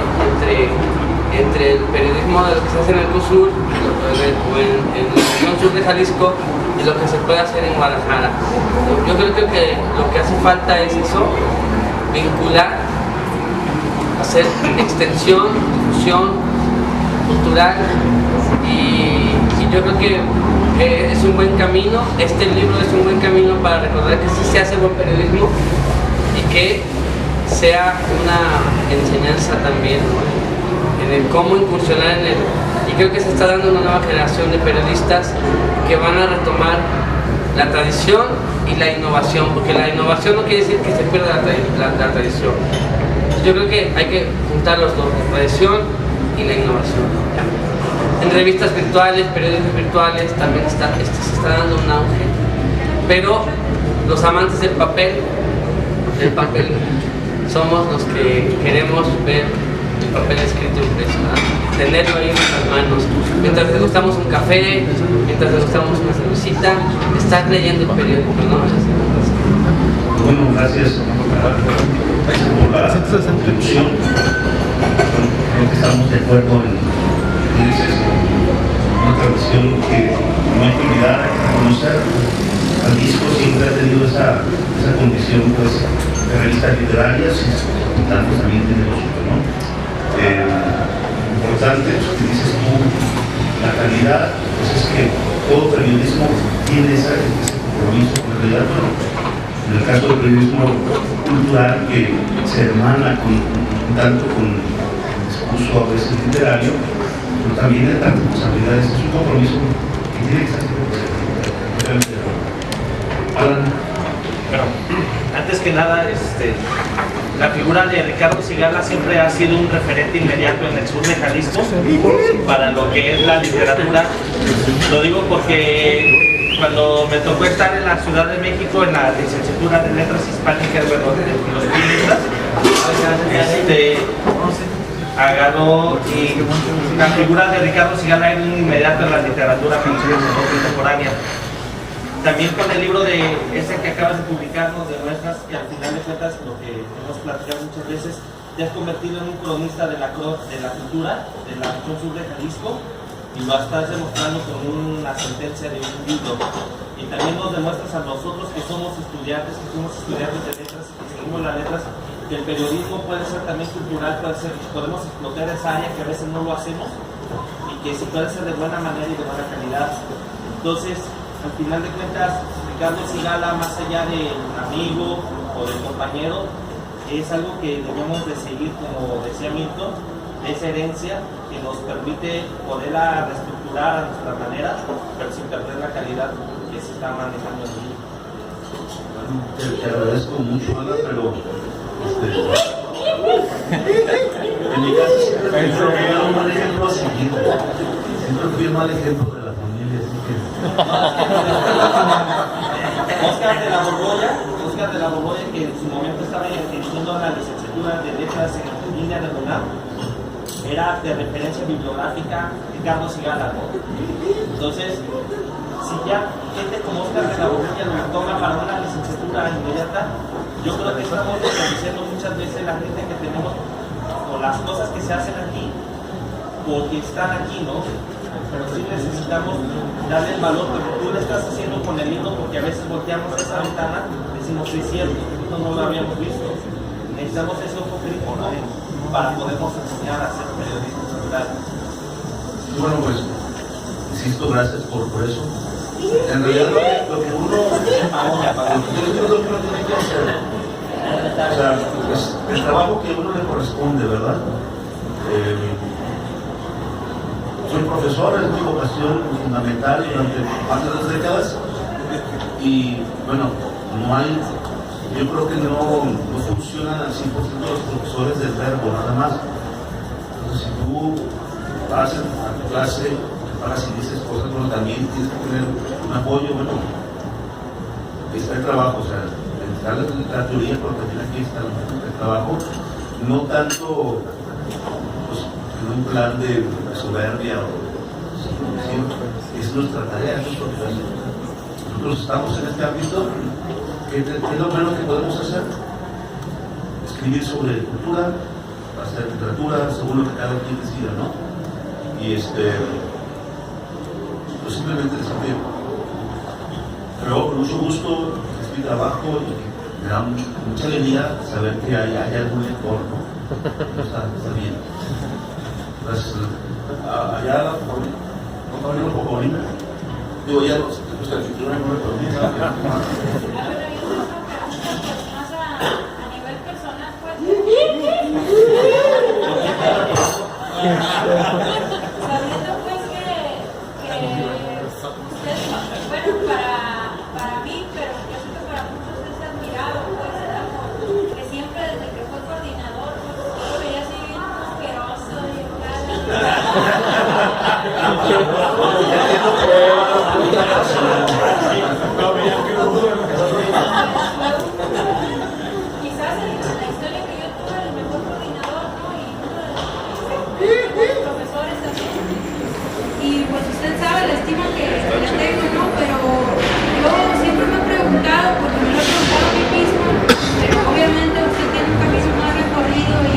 el periodismo de lo que se hace en el COSUR o en la región sur de Jalisco y lo que se puede hacer en Guadalajara. Yo creo que lo que hace falta es eso, vincular, hacer extensión, difusión cultural y yo creo que es un buen camino, este libro es un buen camino para recordar que sí se hace buen periodismo y que sea una enseñanza también, ¿no? En el cómo incursionar en él. Y creo que se está dando una nueva generación de periodistas que van a retomar la tradición y la innovación, porque la innovación no quiere decir que se pierda la tradición. Yo creo que hay que juntar los dos, la tradición y la innovación. En revistas virtuales, periódicos virtuales también se está dando un auge, pero los amantes del papel somos los que queremos ver el papel escrito impreso, ¿no? Tenerlo ahí en nuestras manos, mientras degustamos un café, mientras degustamos una cervecita, estar leyendo el periódico, ¿no? Bueno, gracias por la introducción. Creo que estamos de acuerdo en una tradición que no hay que olvidar, hay que reconocer. Jalisco siempre ha tenido esa condición pues, de revistas literarias y tantos también tiene lo suyo, ¿no? Importante, lo que dices tú, la calidad, pues es que todo periodismo tiene ese compromiso con la realidad. Bueno, en el caso del periodismo cultural que se hermana tanto con el discurso a veces literario, pero también de las responsabilidades, es un compromiso que tiene que ser realmente. Bueno, antes que nada, la figura de Ricardo Sigala siempre ha sido un referente inmediato en el sur de Jalisco para lo que es la literatura. Lo digo porque cuando me tocó estar en la Ciudad de México en la licenciatura de Letras Hispánicas, bueno, de los letras, agarró y la figura de Ricardo Sigala era un inmediato en la literatura contemporánea. También con el libro de ese que acabas de publicar, nos demuestras que al final de cuentas, lo que hemos platicado muchas veces, te has convertido en un cronista de la cultura de la región sur de Jalisco y lo estás demostrando con una sentencia de un libro. Y también nos demuestras a nosotros que somos estudiantes de letras y que seguimos las letras, que el periodismo puede ser también cultural, podemos explotar esa área que a veces no lo hacemos y que se puede hacer de buena manera y de buena calidad. Entonces, al final de cuentas, Ricardo Sigala, más allá del amigo o del compañero, es algo que debemos de seguir, como decía Milton, esa herencia que nos permite poderla reestructurar a nuestra manera, pero sin perder la calidad que se está manejando en el libro. Te agradezco mucho, Ana, pero en mi caso siempre fui un mal ejemplo a seguir. Siempre fui un mal ejemplo de la familia, así que... Oscar de la Borbolla, que en su momento estaba ejerciendo la licenciatura de Letras en línea de UNAM, era de referencia bibliográfica Ricardo Sigala, ¿no? Entonces, si ya gente como Oscar de la Borbolla nos toma para una licenciatura inmediata, yo creo que estamos diciendo muchas veces la gente que tenemos o las cosas que se hacen aquí porque están aquí, ¿no? Pero sí necesitamos darle el valor que tú le estás haciendo con el libro, porque a veces volteamos esa ventana y decimos que es cierto, esto no lo habíamos visto. Necesitamos ese ojo crítico, ¿no? Para podernos enseñar a hacer periodismo cultural. Bueno, pues, insisto, gracias por eso. En realidad lo que uno tiene que hacer, o sea, es el trabajo que a uno le corresponde, ¿verdad? Soy profesor, es mi vocación fundamental durante más de 2 décadas y bueno, no hay, yo creo que no funcionan al 100% los profesores del verbo, nada más. Entonces, si tú vas a tu clase, preparas y dices cosas, bueno, también tienes que tener un apoyo, bueno, está el trabajo, o sea, está la teoría, pero también aquí está el trabajo, no tanto pues, en un plan de soberbia o es nuestra tarea, nosotros estamos en este ámbito, ¿qué es lo menos que podemos hacer? Escribir sobre cultura, hacer literatura, según lo que cada quien decida, ¿no? Y pues simplemente decir que creo con mucho gusto es mi trabajo y me da mucha alegría saber que hay algún lector, ¿no? Está bien. Gracias. Allá, un poco ahorita. Digo, ya no sé, pues el título no me permite. Sabiendo pues que usted, bueno, para mí, pero yo sé que para muchos es admirado, pues era como que siempre desde que fue coordinador, pues yo lo veía así bien asqueroso y quizás en la historia que yo tuve el mejor coordinador, ¿no? Y uno de los profesores también. Y pues usted sabe la estima que le tengo, ¿no? Pero yo siempre me he preguntado, porque me lo he preguntado a mí misma, pero obviamente usted tiene un camino más recorrido y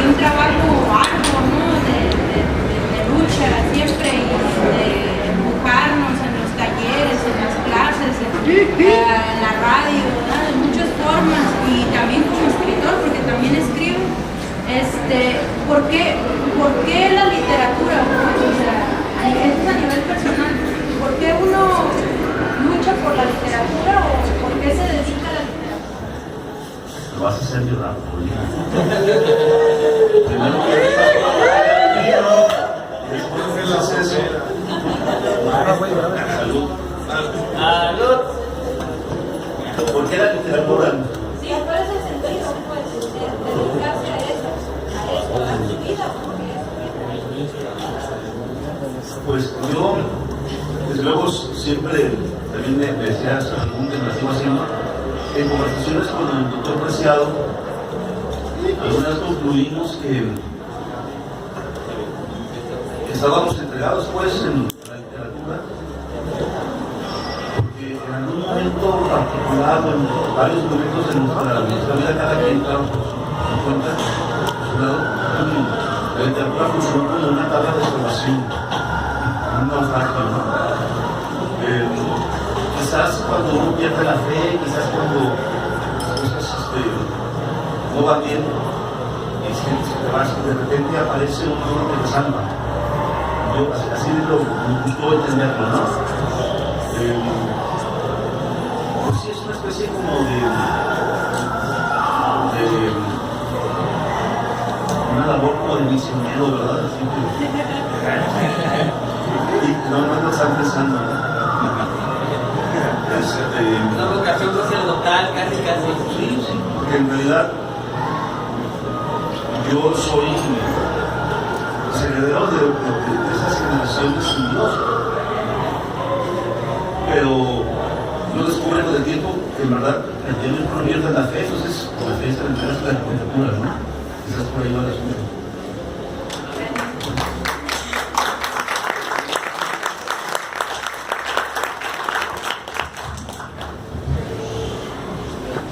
un trabajo arduo, ¿no? De lucha siempre y de empujarnos en los talleres, en las clases, en la radio, ¿verdad? De muchas formas y también como escritor, porque también escribo. ¿Por qué la literatura? O sea, esto es a nivel personal. ¿Por qué uno lucha por la literatura o por qué se dedica a la literatura? Lo vas a hacer llorar, primero que haces eso. Salud. ¡Salud! ¿Por qué la literatura? Sí, ¿cuál es el sentido, pues, de dedicarse a su vida? Pues yo, desde luego, siempre también me decía algún que me hacía haciendo, en conversaciones con el doctor Preciado, alguna vez concluimos que estábamos entregados pues en la literatura, porque en algún momento particular, o en varios momentos de nuestra vida, cada quien, claro, por su cuenta, por su lado, la literatura funcionó como una tabla de salvación, un naufragio, ¿no? Quizás cuando uno pierde la fe, quizás cuando las cosas no van bien, y de repente aparece un libro que te salva. Yo así me gustó entenderlo, ¿no? Pues sí, es una especie como una labor como de misionero, ¿verdad? Y no lo están pensando, ¿no? Una vocación sacerdotal, casi. Sí, porque en realidad yo soy heredero de esas generaciones sin Dios. Pero yo descubrí con el tiempo que en verdad el tiempo no pierde la fe, entonces la fe está en la literatura, ¿no? Quizás por ahí va el asunto.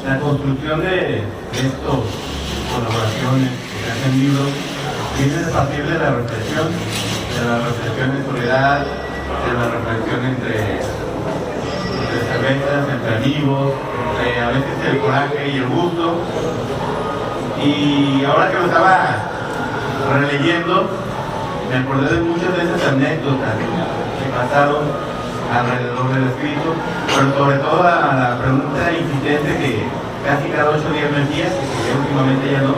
La construcción de estas colaboraciones que se hacen libros viene a partir de la reflexión en soledad, de la reflexión entre cervezas, entre amigos, entre a veces el coraje y el gusto. Y ahora que lo estaba releyendo, me acordé de muchas de esas anécdotas que pasaron alrededor del escrito, pero sobre todo a la pregunta insistente que casi cada 8 días me envía, que últimamente ya no,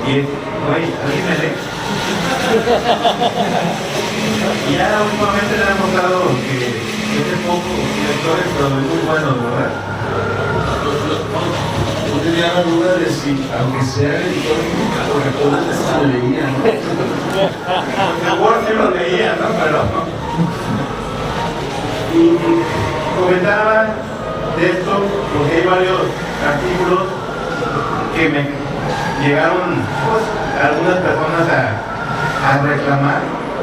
y es, oye, ¿alguien me lee? Y ya últimamente le han mostrado que es poco lectores, pero muy buenos, ¿verdad? Yo tenía la duda de si, aunque sea editor, porque todos lo leían, ¿no? De Word sí lo leía, ¿no? Pero... Y comentaba de contesto porque hay varios artículos que me llegaron pues, algunas personas a reclamar,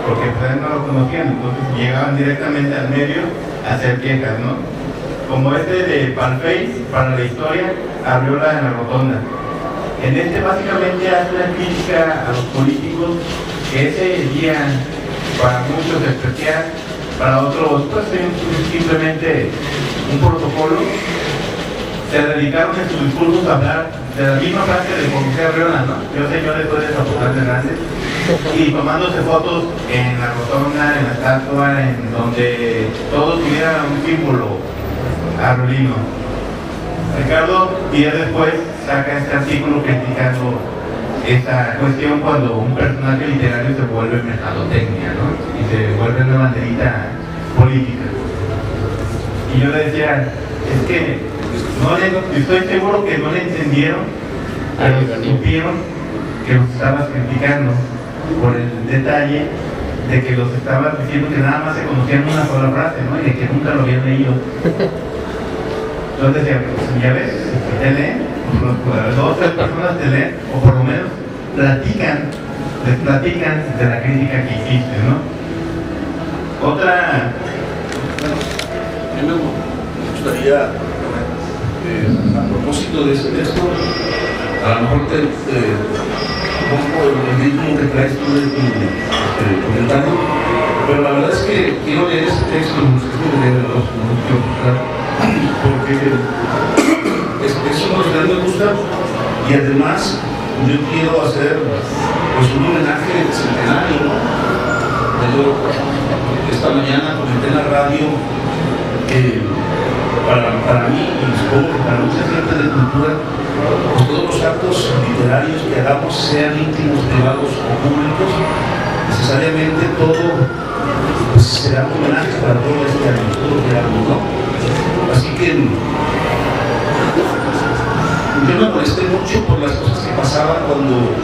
porque pues no lo conocían, entonces llegaban directamente al medio a hacer quejas, ¿no? Como este de Palface, para la historia, Arriola en la Rotonda. En este básicamente hace una crítica a los políticos que ese día, para muchos especial, para otros pues simplemente un protocolo, se dedicaron en sus discursos a hablar de la misma frase de José Arriola, ¿no? Yo señor después de Zapotlán Hernández, y tomándose fotos en la rotonda, en la estatua, en donde todos tuvieran un símbolo arrolino. Ricardo, días después, saca este artículo criticando esta cuestión cuando un personaje literario se vuelve mercadotecnia, ¿no? Y se vuelve una banderita política. Y yo le decía, es que estoy seguro que no le entendieron, pero supieron que los estabas criticando por el detalle de que los estabas diciendo que nada más se conocían una sola frase, ¿no? Y de que nunca lo habían leído. Entonces decía, pues, ya ves, te leen, dos o tres personas te leen, o por lo menos les platican de la crítica que hiciste, ¿no? Otra... A mí me gustaría, a propósito de esto, a lo mejor te pongo el ritmo que traes tú de tu comentario, pero la verdad es que quiero leer este texto, porque es uno que me gusta, y además yo quiero hacer pues un homenaje centenario, ¿no? Yo esta mañana comenté en la radio que para mí, y supongo que para mucha gente de cultura, pues todos los actos literarios que hagamos, sean íntimos, privados o públicos, necesariamente todo pues, será un homenaje para todo este año, todo lo que hagamos, ¿no? Así que yo me molesté mucho por las cosas que pasaban cuando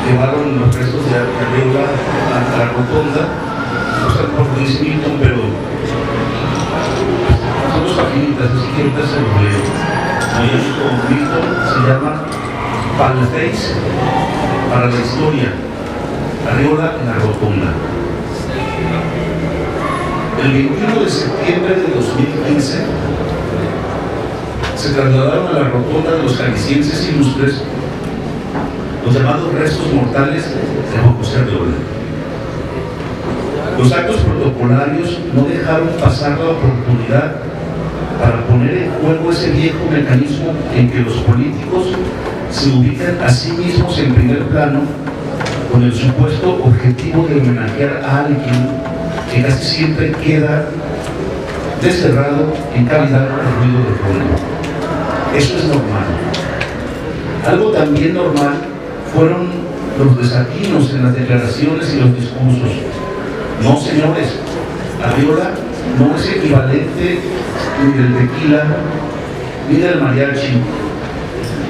llevaron los restos de Arriola a la rotonda, o sea, por lo que dice Milton, pero son dos paginitas, así que ahorita se lo leo. Mi amigo Milton se llama Palface para la historia, Arriola en la rotonda. El 21 de septiembre de 2015 se trasladaron a la rotonda de los jaliscienses ilustres los llamados restos mortales de Juan José Arriola. Los actos protocolarios no dejaron pasar la oportunidad para poner en juego ese viejo mecanismo en que los políticos se ubican a sí mismos en primer plano con el supuesto objetivo de homenajear a alguien que casi siempre queda desterrado en calidad de ruido de fondo. Eso es normal. Algo también normal fueron los desatinos en las declaraciones y los discursos. No, señores, Arriola no es equivalente ni del tequila ni del mariachi.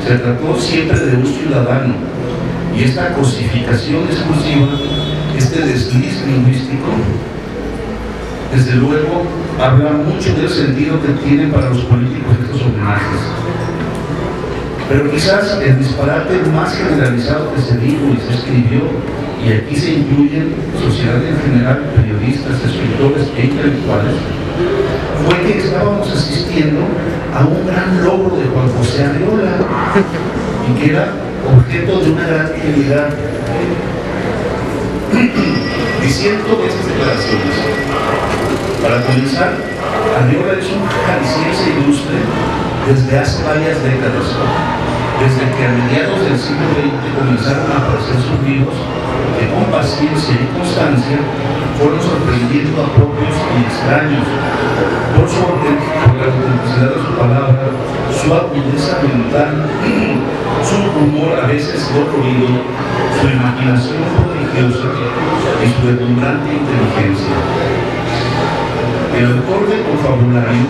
Se trató siempre de un ciudadano, y esta cosificación exclusiva, este desliz lingüístico, desde luego habla mucho del sentido que tienen para los políticos estos homenajes. Pero quizás el disparate más generalizado que se dijo y se escribió, y aquí se incluyen sociedad en general, periodistas, escritores e intelectuales, fue que estábamos asistiendo a un gran logro de Juan José Arriola, y que era objeto de una gran actividad. Diciendo estas declaraciones, para comenzar, Arriola es un jalisciense ilustre desde hace varias décadas, desde que a mediados del siglo XX comenzaron a aparecer sus libros que con paciencia y constancia fueron sorprendiendo a propios y extraños, por su orden, por la autenticidad de su palabra, su agudeza mental, su humor a veces dolorido, su imaginación prodigiosa y su deslumbrante inteligencia. El autor de Confabulario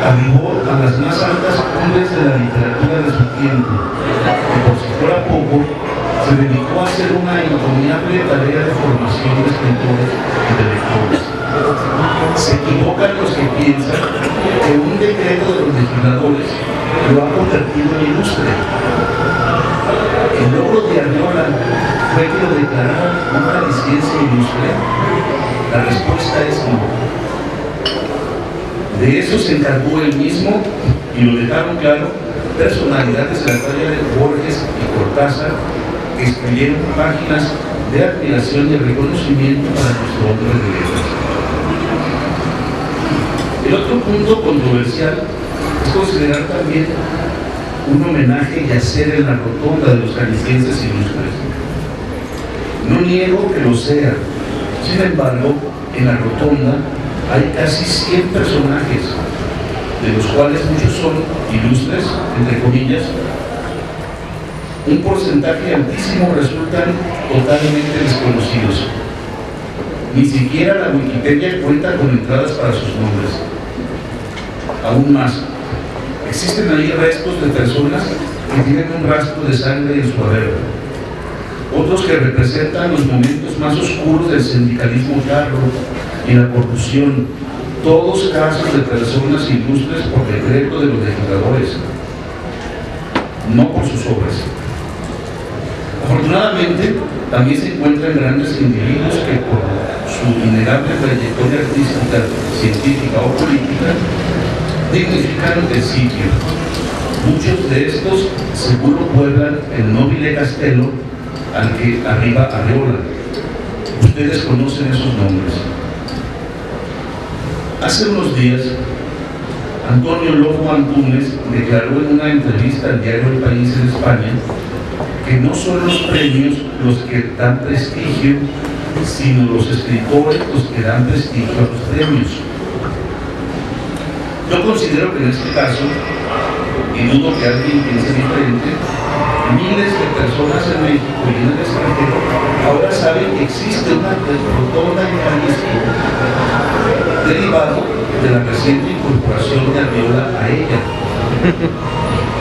arribó a las más altas cumbres de la literatura de su tiempo, y por si fuera poco, se dedicó a hacer una encomiable tarea de formación de escritores y de lectores. Se equivocan los que piensan que un decreto de los legisladores lo ha convertido en ilustre. El logro de Arriola fue que lo declararan un jalisciense ilustre. La respuesta es no. De eso se encargó él mismo y lo dejaron claro personalidades de la talla de Borges y Cortázar que escribieron páginas de admiración y reconocimiento para nuestro hombre de letras. El otro punto controversial es considerar también un homenaje yacer en la rotonda de los jaliscienses ilustres. No niego que lo sea, sin embargo, en la rotonda hay casi 100 personajes, de los cuales muchos son ilustres, entre comillas. Un porcentaje altísimo resultan totalmente desconocidos. Ni siquiera la Wikipedia cuenta con entradas para sus nombres. Aún más, existen ahí restos de personas que tienen un rastro de sangre en su haber. Otros que representan los momentos más oscuros del sindicalismo charro y la corrupción. Todos casos de personas ilustres por decreto de los legisladores, no por sus obras. Afortunadamente, también se encuentran grandes individuos que por su innegable trayectoria artística, científica o política, dignifican el sitio. Muchos de estos seguro pueblan el noble castelo al que arriba Arriola. Ustedes conocen esos nombres. Hace unos días, Antonio Lobo Antúnez declaró en una entrevista al diario El País en España que no son los premios los que dan prestigio, sino los escritores los que dan prestigio a los premios. Yo considero que en este caso, y dudo que alguien piense diferente, miles de personas en México y en el extranjero ahora saben que existe una rotonda en Jalisco derivado de la reciente incorporación de Arriola a ella.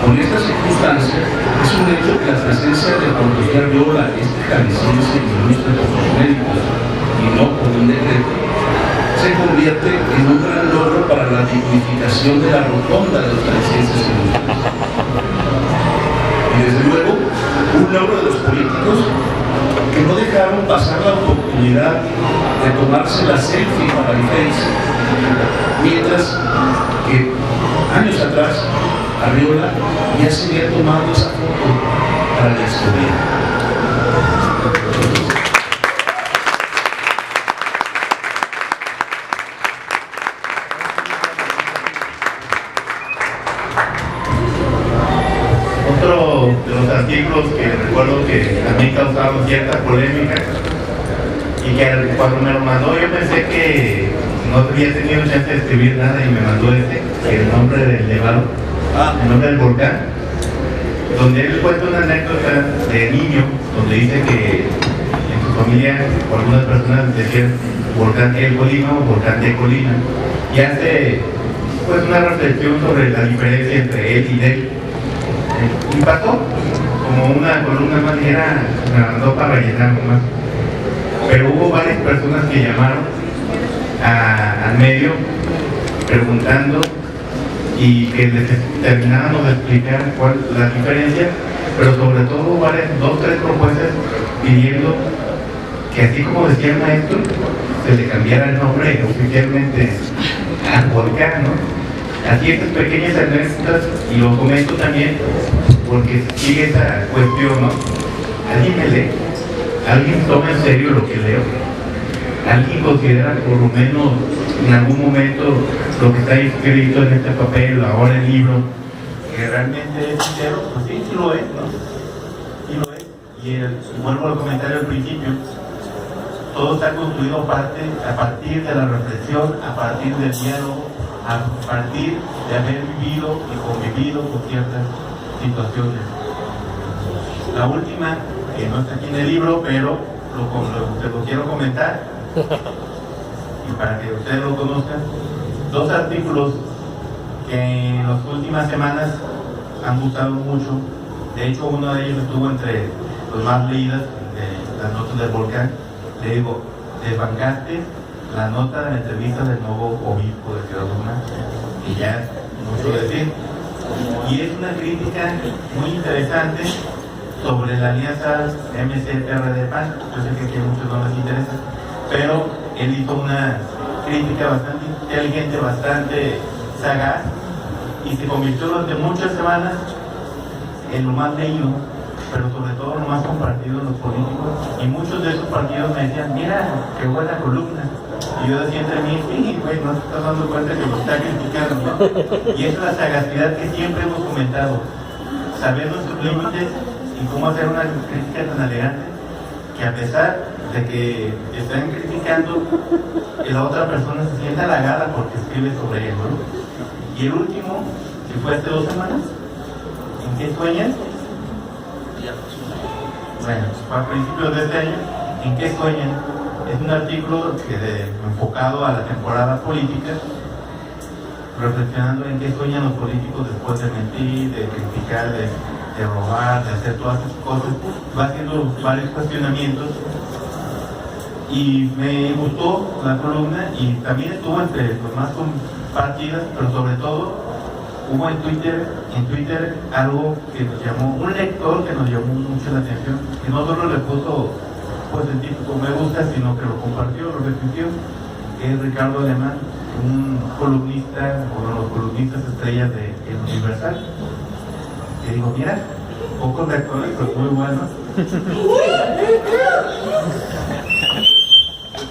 Con esta circunstancia, es un hecho que la presencia de Juan José Arriola, este jalisciense ilustre por sus méritos y no por un decreto, se convierte en un gran logro para la dignificación de la rotonda de los jaliscienses ilustres. Y desde luego, un logro de los políticos que no dejaron pasar la oportunidad de tomarse la selfie para el Face, mientras que años atrás Arriola ya se había tomado esa foto para la historia. Otro de los artículos que recuerdo que también causaron cierta polémica y que cuando me lo mandó yo pensé que no había tenido chance de escribir nada y me mandó el nombre del Nevado, el nombre del volcán, donde él cuenta una anécdota de niño, donde dice que en su familia algunas personas decían volcán del Colima o volcán de Colima, y hace pues una reflexión sobre la diferencia entre él y él. Impactó como una columna más, me mandó para rellenar más, pero hubo varias personas que llamaron al medio preguntando y que les terminábamos de explicar cuál la diferencia, pero sobre todo hubo dos o tres propuestas pidiendo que así como decía el maestro, se le cambiara el nombre oficialmente al volcán, ¿no? Así estas pequeñas anécdotas, y lo comento también porque sigue esa cuestión, ¿no? ¿Alguien me lee? ¿Alguien toma en serio lo que leo? ¿Alguien considera por lo menos en algún momento lo que está escrito en este papel, ahora el libro, que realmente es sincero? Pues sí, sí lo es, ¿no? Sí lo es. Y vuelvo al comentario al principio, todo está construido a partir de la reflexión, a partir del diálogo, a partir de haber vivido y convivido con ciertas situaciones. La última, que no está aquí en el libro, pero te lo quiero comentar, y para que ustedes lo conozcan, dos artículos que en las últimas semanas han gustado mucho. De hecho, uno de ellos estuvo entre los más leídas de las notas del volcán. Le digo, desbancaste la nota de la entrevista del nuevo obispo de Ciudad Luna, que ya es mucho decir, y es una crítica muy interesante sobre la alianza MC-PRD-PAN. Yo sé que aquí a muchos no les interesa, pero él hizo una crítica bastante inteligente, bastante sagaz, y se convirtió durante muchas semanas en lo más leído, pero sobre todo lo más compartido en los políticos, y muchos de esos partidos me decían, mira, qué buena columna. Y yo decía entre mí, sí, güey, no te estás dando cuenta que lo está criticando, ¿no? Y esa es la sagacidad que siempre hemos comentado, saber nuestros límites y cómo hacer una crítica tan elegante, que a pesar de que están criticando, que la otra persona se sienta halagada porque escribe sobre él, ¿no? Y el último, que fue hace 2 semanas, ¿en qué sueñan? Bueno, fue a principios de este año, ¿en qué sueñan? Es un artículo enfocado a la temporada política, reflexionando en qué sueñan los políticos después de mentir, de criticar, de robar, de hacer todas esas cosas. Va haciendo varios cuestionamientos y me gustó la columna, y también estuvo entre los más compartidas, pero sobre todo hubo en Twitter algo que nos llamó, un lector que nos llamó mucho la atención, que no solo le puso pues el típico me gusta, sino que lo compartió, lo repitió, que es Ricardo Alemán, un columnista, uno de los columnistas estrellas de El Universal, que digo, mira, pocos lectores, pero muy buenos.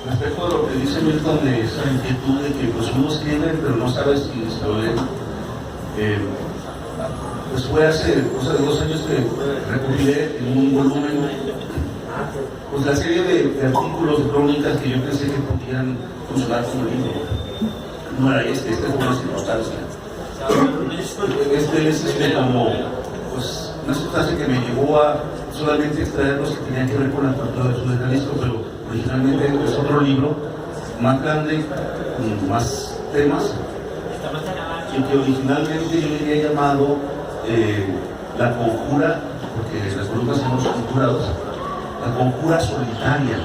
Respecto a lo que dice Milton, de esa inquietud de que pues uno escribe pero no sabe si se lo leen, pues fue hace cosa de 2 años que recopilé en un volumen pues la serie de artículos, de crónicas que yo pensé que podían funcionar como libro. No era este es una circunstancia. Este es como pues una circunstancia que me llevó a solamente extraer los que tenían que ver con la cultura del sur de Jalisco, pero originalmente es otro libro más grande, con más temas, y que originalmente yo le había llamado La Conjura, porque las columnas son los conjurados, La Conjura Solitaria.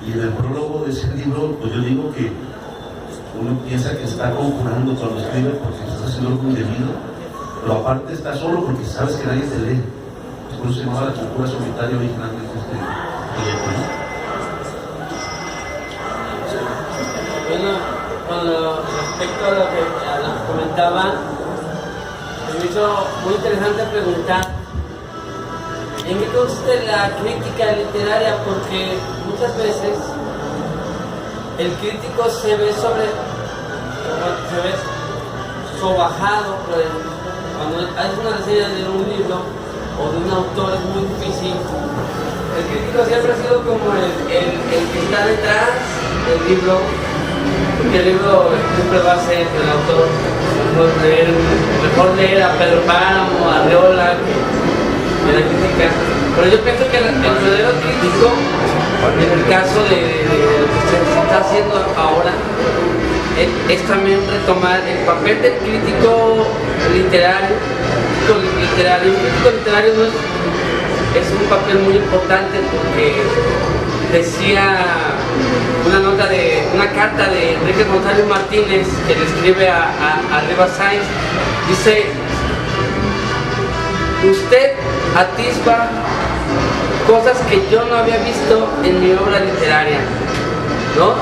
Y en el prólogo de ese libro, pues yo digo que uno piensa que está conjurando cuando escribe porque está haciendo algo indebido, pero aparte está solo porque sabes que nadie te lee. Por eso se llamaba La Conjura Solitaria originalmente este proyecto, ¿no? Bueno, con respecto a lo que comentaba, me hizo muy interesante preguntar ¿en qué consiste la crítica literaria? Porque muchas veces el crítico se ve sobajado cuando haces una reseña de un libro o de un autor, es muy difícil. El crítico siempre ha sido como el que está detrás del libro, porque el libro siempre va a ser el autor. Mejor leer a Pedro Páramo, a Arreola, de la crítica, pero yo pienso que el verdadero crítico, en el caso de lo que se está haciendo ahora, es también retomar el papel del crítico literario. Un crítico literario no es un papel muy importante, porque decía una carta de Enrique González Martínez que le escribe a Rivas Sáenz, dice: usted atisba cosas que yo no había visto en mi obra literaria, ¿no?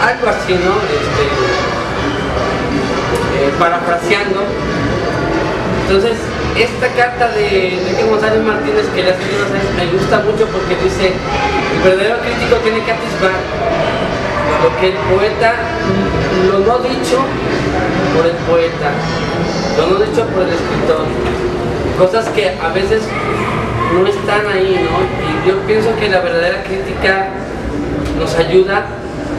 Algo así, ¿no? Parafraseando. Entonces, esta carta de Enrique González Martínez que le hace Rivas Sáenz me gusta mucho, porque dice: el verdadero crítico tiene que atisbar lo que el poeta, lo no dicho por el poeta, lo no dicho por el escritor, cosas que a veces no están ahí, ¿no? Y yo pienso que la verdadera crítica nos ayuda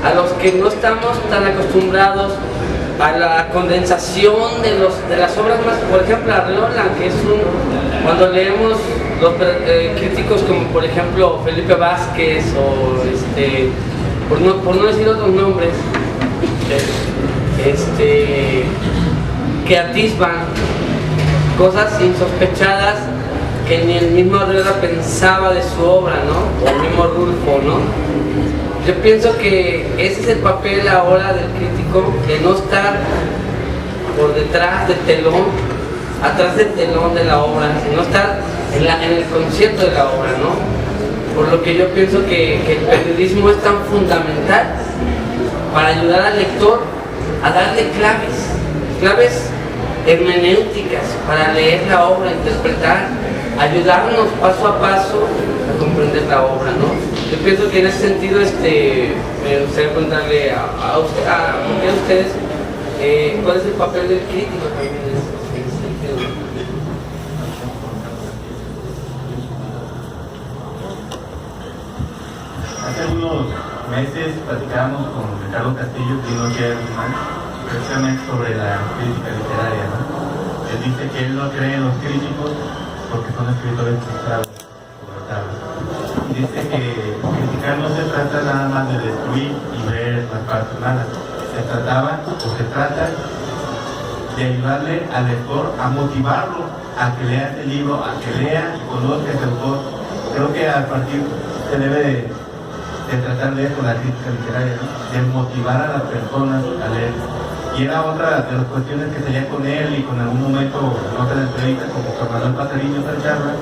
a los que no estamos tan acostumbrados a la condensación de las obras más, por ejemplo Arreola, que es cuando leemos los críticos como por ejemplo Felipe Vázquez o por no decir otros nombres, que atisban cosas insospechadas que ni el mismo Arreola pensaba de su obra, ¿no? O el mismo Rulfo, ¿no? yo pienso que ese es el papel ahora del crítico, de no estar por detrás del telón, atrás del telón de la obra, sino estar en el concierto de la obra, ¿no? Por lo que yo pienso que el periodismo es tan fundamental para ayudar al lector a darle claves hermenéuticas para leer la obra, interpretar, ayudarnos paso a paso a comprender la obra, ¿no? Yo pienso que en ese sentido me gustaría preguntarle a ustedes cuál es el papel del crítico también en ese sentido. Hace algunos meses platicábamos con Ricardo Castillo, que no quiere precisamente sobre la crítica literaria, ¿no? Él dice que él no cree en los críticos porque son escritores frustrados. Dice que criticar no se trata nada más de destruir y ver las partes malas. Se trata de ayudarle al lector a motivarlo a que lea este libro, a que lea y conozca a este autor. Creo que a partir se debe de tratar de eso, la crítica literaria, ¿no? De motivar a las personas a leer. Y era otra de las cuestiones que salía con él y con algún momento en otra entrevista como con Manuel Pasarín, otra charla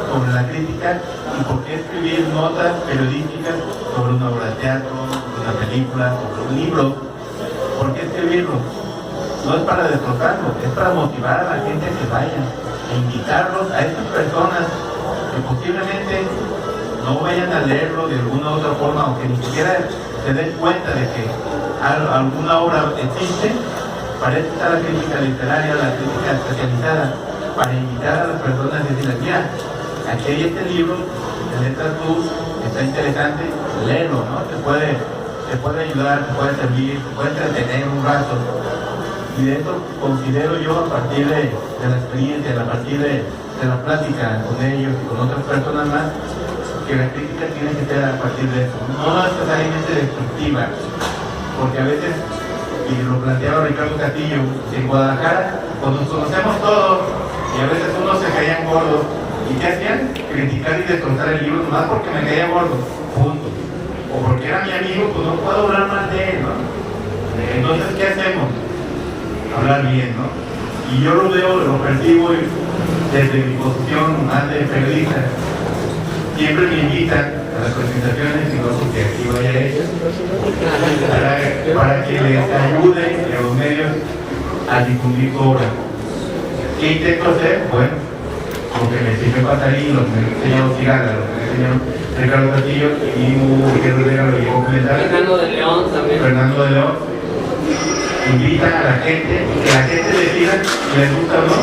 sobre la crítica y por qué escribir notas periodísticas sobre una obra de teatro, una película, sobre un libro. ¿Por qué escribirlo? No es para destrozarlo, es para motivar a la gente a que vayan, e invitarlos a estas personas que posiblemente no vayan a leerlo de alguna u otra forma, aunque ni siquiera se den cuenta de que alguna obra existe. Para eso está la crítica literaria, la crítica especializada, para invitar a las personas a decirles, mira, aquí hay este libro de letras tú, está interesante, léelo, ¿no? Te puede ayudar, te puede servir, te puede entretener un rato. Y de eso considero yo, a partir de la experiencia, a partir de la plática con ellos y con otras personas más, que la crítica tiene que ser a partir de eso, no necesariamente destructiva, porque a veces, y lo planteaba Ricardo Castillo, en Guadalajara, cuando nos conocemos todos, y a veces unos se caían gordos, ¿y qué hacían? Criticar y destrozar el libro, nomás porque me caía gordo, punto. O porque era mi amigo, pues no puedo hablar mal de él, ¿no? Entonces, ¿qué hacemos? Hablar bien, ¿no? Y yo lo veo, lo percibo desde mi posición más de periodista. Siempre me invitan a las presentaciones, y no porque aquí vaya ella, para que les ayude a los medios a difundir su obra. ¿Qué intento hacer? Bueno, lo que me enseñó Pasarín, lo que me enseñó Sigala, lo que me enseñó Ricardo Castillo y Hugo Rivera lo llegó a comentar. Fernando de León también. Fernando de León. Invitan a la gente y que la gente decida si les gusta o no,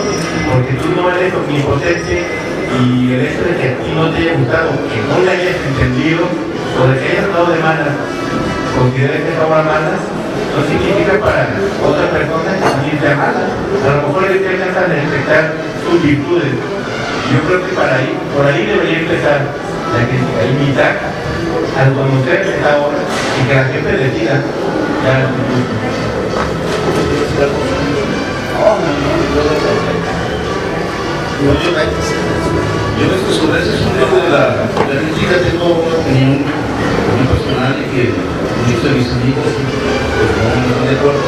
porque tú no eres omnipotente y el hecho de que a ti no te haya gustado, que no le hayas entendido o de que hayas estado de malas, consideres que esa obra mala, no significa para otra persona que también sea mala. A lo mejor él alcanza a detectar sus virtudes. Yo creo que por ahí debería empezar la crítica, invitar al conocer esta obra y que la gente decida ya. Yo creo que sobre ese asunto de la crítica tengo una opinión muy personal y que muchos de mis amigos pues, no están de acuerdo.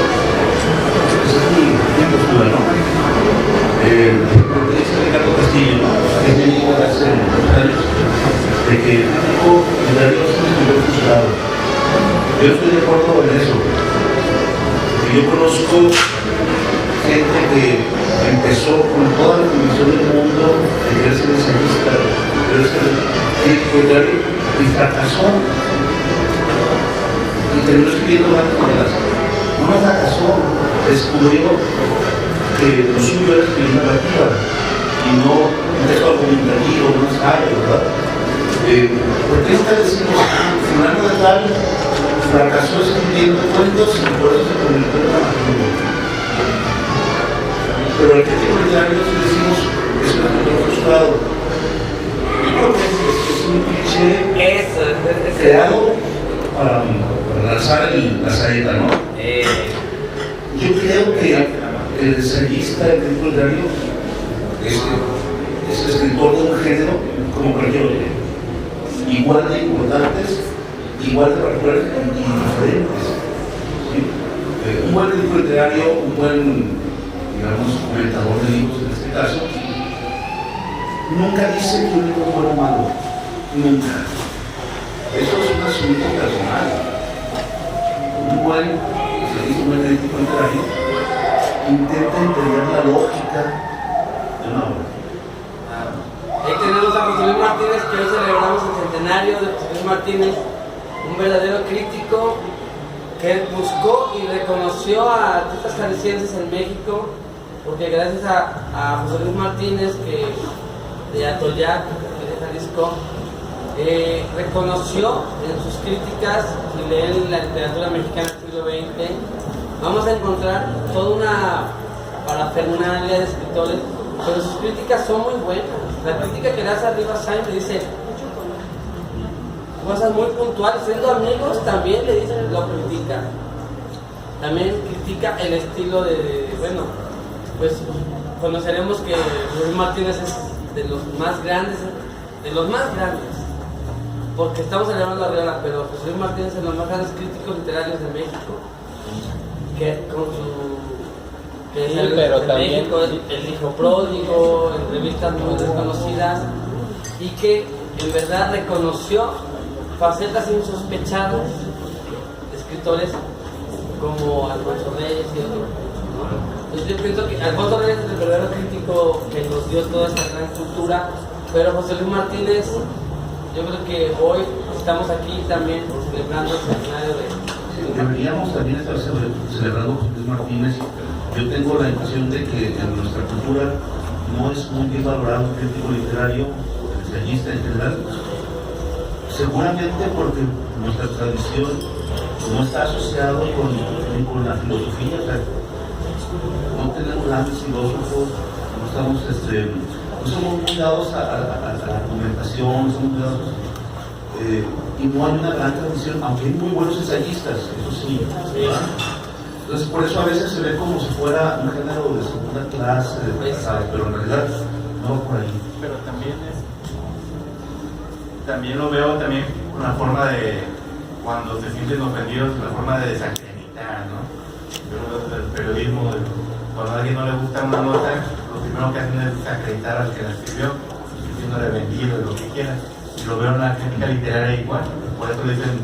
Esa es mi postura, ¿no? Lo que dice Ricardo Castillo, ¿no? Que me dijo hace unos años de que el crítico en realidad es un escritor frustrado. Yo estoy de acuerdo en eso. Yo conozco gente que empezó con toda la convicción del mundo de querer ser ensayista, de querer ser crítico literario y fracasó. Y terminó escribiendo grandes novelas. No fracasó, descubrió que lo suyo era escribir narrativa y no un texto argumentativo, un ensayo, ¿verdad? ¿Por qué nunca decimos, fulano de tal fracasó escribiendo cuentos y por eso se convirtió en dramaturgo? Pero el crítico literario decimos que es un escritor frustrado. Yo creo que es un cliché creado para lanzar la saeta, ¿no? Yo creo que el ensayista, el crítico literario, es el escritor de un género como cualquier otro, igual de importantes igual de particulares y diferentes. ¿Sí? Un buen crítico literario, un buen, digamos, comentador de libros en este caso, nunca dice que un libro es bueno o malo. Nunca. Eso es un asunto personal. Un buen crítico literario intenta entender la lógica de una obra. Ahí tenemos a José Luis Martínez, que hoy celebramos el centenario de José Luis Martínez, un verdadero crítico que buscó y reconoció a artistas jaliscienses en México, porque gracias a José Luis Martínez, que de Atoyac, de Jalisco, reconoció en sus críticas, si leen la literatura mexicana del siglo XX, vamos a encontrar toda una parafernalia de escritores, pero sus críticas son muy buenas. La crítica que le hace a Rivas Sáenz le dice cosas muy puntuales, siendo amigos también le dicen, lo critica. También critica el estilo bueno, pues conoceremos que Luis Martínez es de los más grandes, porque estamos celebrando la Riola, pero José Luis Martínez es de los más grandes críticos literarios de México, que con su sí, pero también México, el hijo pródigo, entrevistas muy desconocidas, y que en verdad reconoció facetas insospechadas de escritores como Alfonso Reyes y otros, ¿no? Entonces yo pienso que Alfonso Reyes es el verdadero crítico que nos dio toda esta gran cultura, pero José Luis Martínez, yo creo que hoy estamos aquí también celebrando el centenario de... Deberíamos también estar celebrando José Luis Martínez. Yo tengo la impresión de que en nuestra cultura no es muy bien valorado un crítico literario, ensayista en general, seguramente porque nuestra tradición no está asociado con la filosofía, o sea, no tenemos grandes filósofos, no estamos, no somos muy dados a la argumentación, somos muy dados, y no hay una gran tradición, aunque hay muy buenos ensayistas, eso sí, ¿verdad? Entonces, por eso a veces se ve como si fuera un género de segunda clase, pero en realidad no por ahí. Pero también lo veo también una forma de, cuando se sienten ofendidos, una forma de desacreditar, ¿no? Yo creo que el periodismo, cuando a alguien no le gusta una nota, lo primero que hacen es desacreditar al que la escribió, diciéndole vendido, lo que quiera. Y lo veo en la crítica literaria igual, por eso le dicen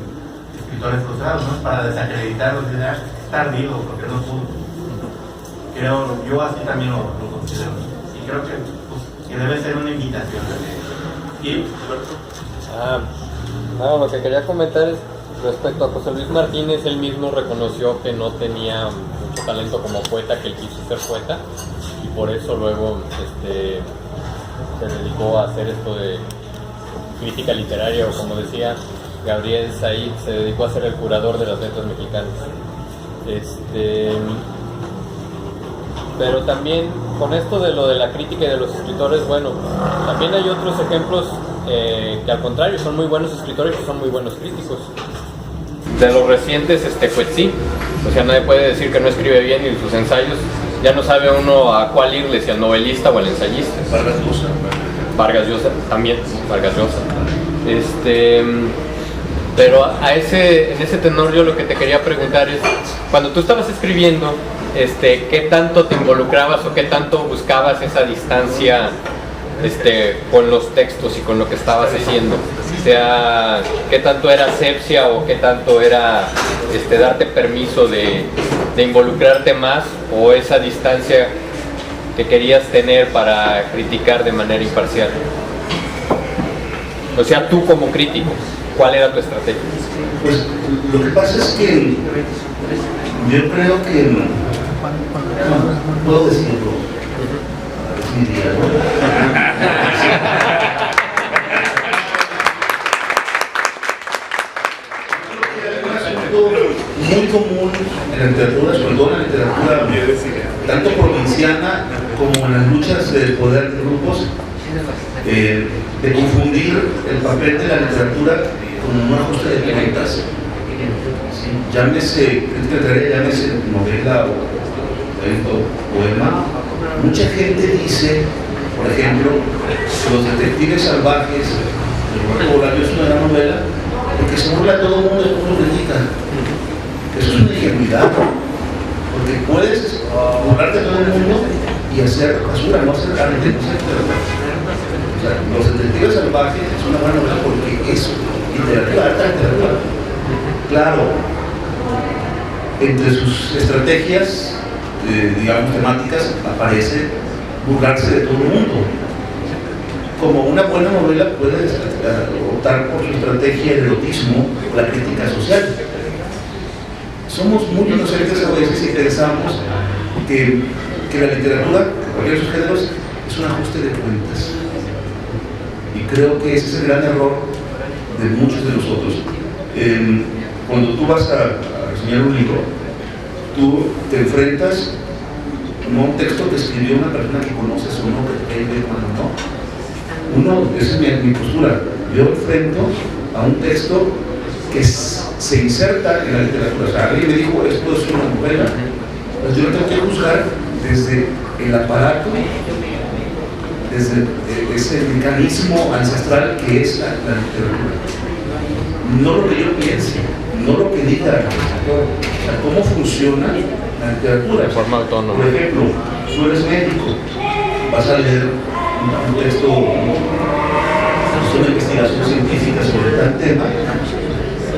escritores frustrados, ¿no? Para desacreditarlos, dicen, tardío, porque no pudo. Creo, yo así también lo considero. Y creo que debe ser una invitación. ¿Y? Lo que quería comentar es respecto a José Luis Martínez. Él mismo reconoció que no tenía mucho talento como poeta, que él quiso ser poeta, y por eso luego se dedicó a hacer esto de crítica literaria, o como decía Gabriel Said, se dedicó a ser el curador de las letras mexicanas. Pero también con esto de lo de la crítica y de los escritores, bueno, también hay otros ejemplos que al contrario son muy buenos escritores y son muy buenos críticos. De los recientes, Coetzee, o sea, nadie puede decir que no escribe bien, y sus ensayos ya no sabe uno a cuál irle, si al novelista o al ensayista. Vargas Llosa también, Vargas Llosa. Pero en ese tenor yo lo que te quería preguntar es, cuando tú estabas escribiendo, ¿qué tanto te involucrabas o qué tanto buscabas esa distancia con los textos y con lo que estabas haciendo? O sea, ¿qué tanto era asepsia o qué tanto era darte permiso de involucrarte más, o esa distancia que querías tener para criticar de manera imparcial? O sea, tú como crítico, ¿cuál era tu estrategia? Pues lo que pasa es que yo creo que no puedo decirlo. Muy común en la literatura, sobre todo en la literatura tanto provinciana como en las luchas de poder de grupos, de confundir el papel de la literatura con un ajuste de cuentas. Llámese crítica literaria, llámese novela o poema. Mucha gente dice, por ejemplo, Los detectives salvajes de Roberto Bolaño es una gran novela, porque porque se burla a todo el mundo y todo el mundo critica. Eso es una ingenuidad, porque puedes burlarte a todo el mundo y hacer basura, no hacer arte, no hacer literatura. O sea, Los Detectives Salvajes es una buena novela porque es literatura, alta literatura. Claro, entre sus estrategias, digamos, temáticas, aparece burlarse de todo el mundo. Como una buena novela puede optar por su estrategia, el erotismo, la crítica social. Somos muy inocentes a veces y pensamos que la literatura, cualquiera de sus géneros, es un ajuste de cuentas. Y creo que ese es el gran error de muchos de nosotros. Cuando tú vas a reseñar un libro, tú te enfrentas no a un texto que escribió una persona que conoces o no, que te cae bien cuando no. Esa es mi postura. Yo enfrento a un texto que se inserta en la literatura. O sea, alguien me dijo, esto es una novela. Pues yo lo tengo que juzgar desde el aparato, desde ese mecanismo ancestral que es la literatura. No lo que yo piense, no lo que diga el escritor, o sea, cómo funciona la literatura. De forma autónoma. Por ejemplo, tú eres médico, vas a leer un texto, una investigación científica sobre tal tema,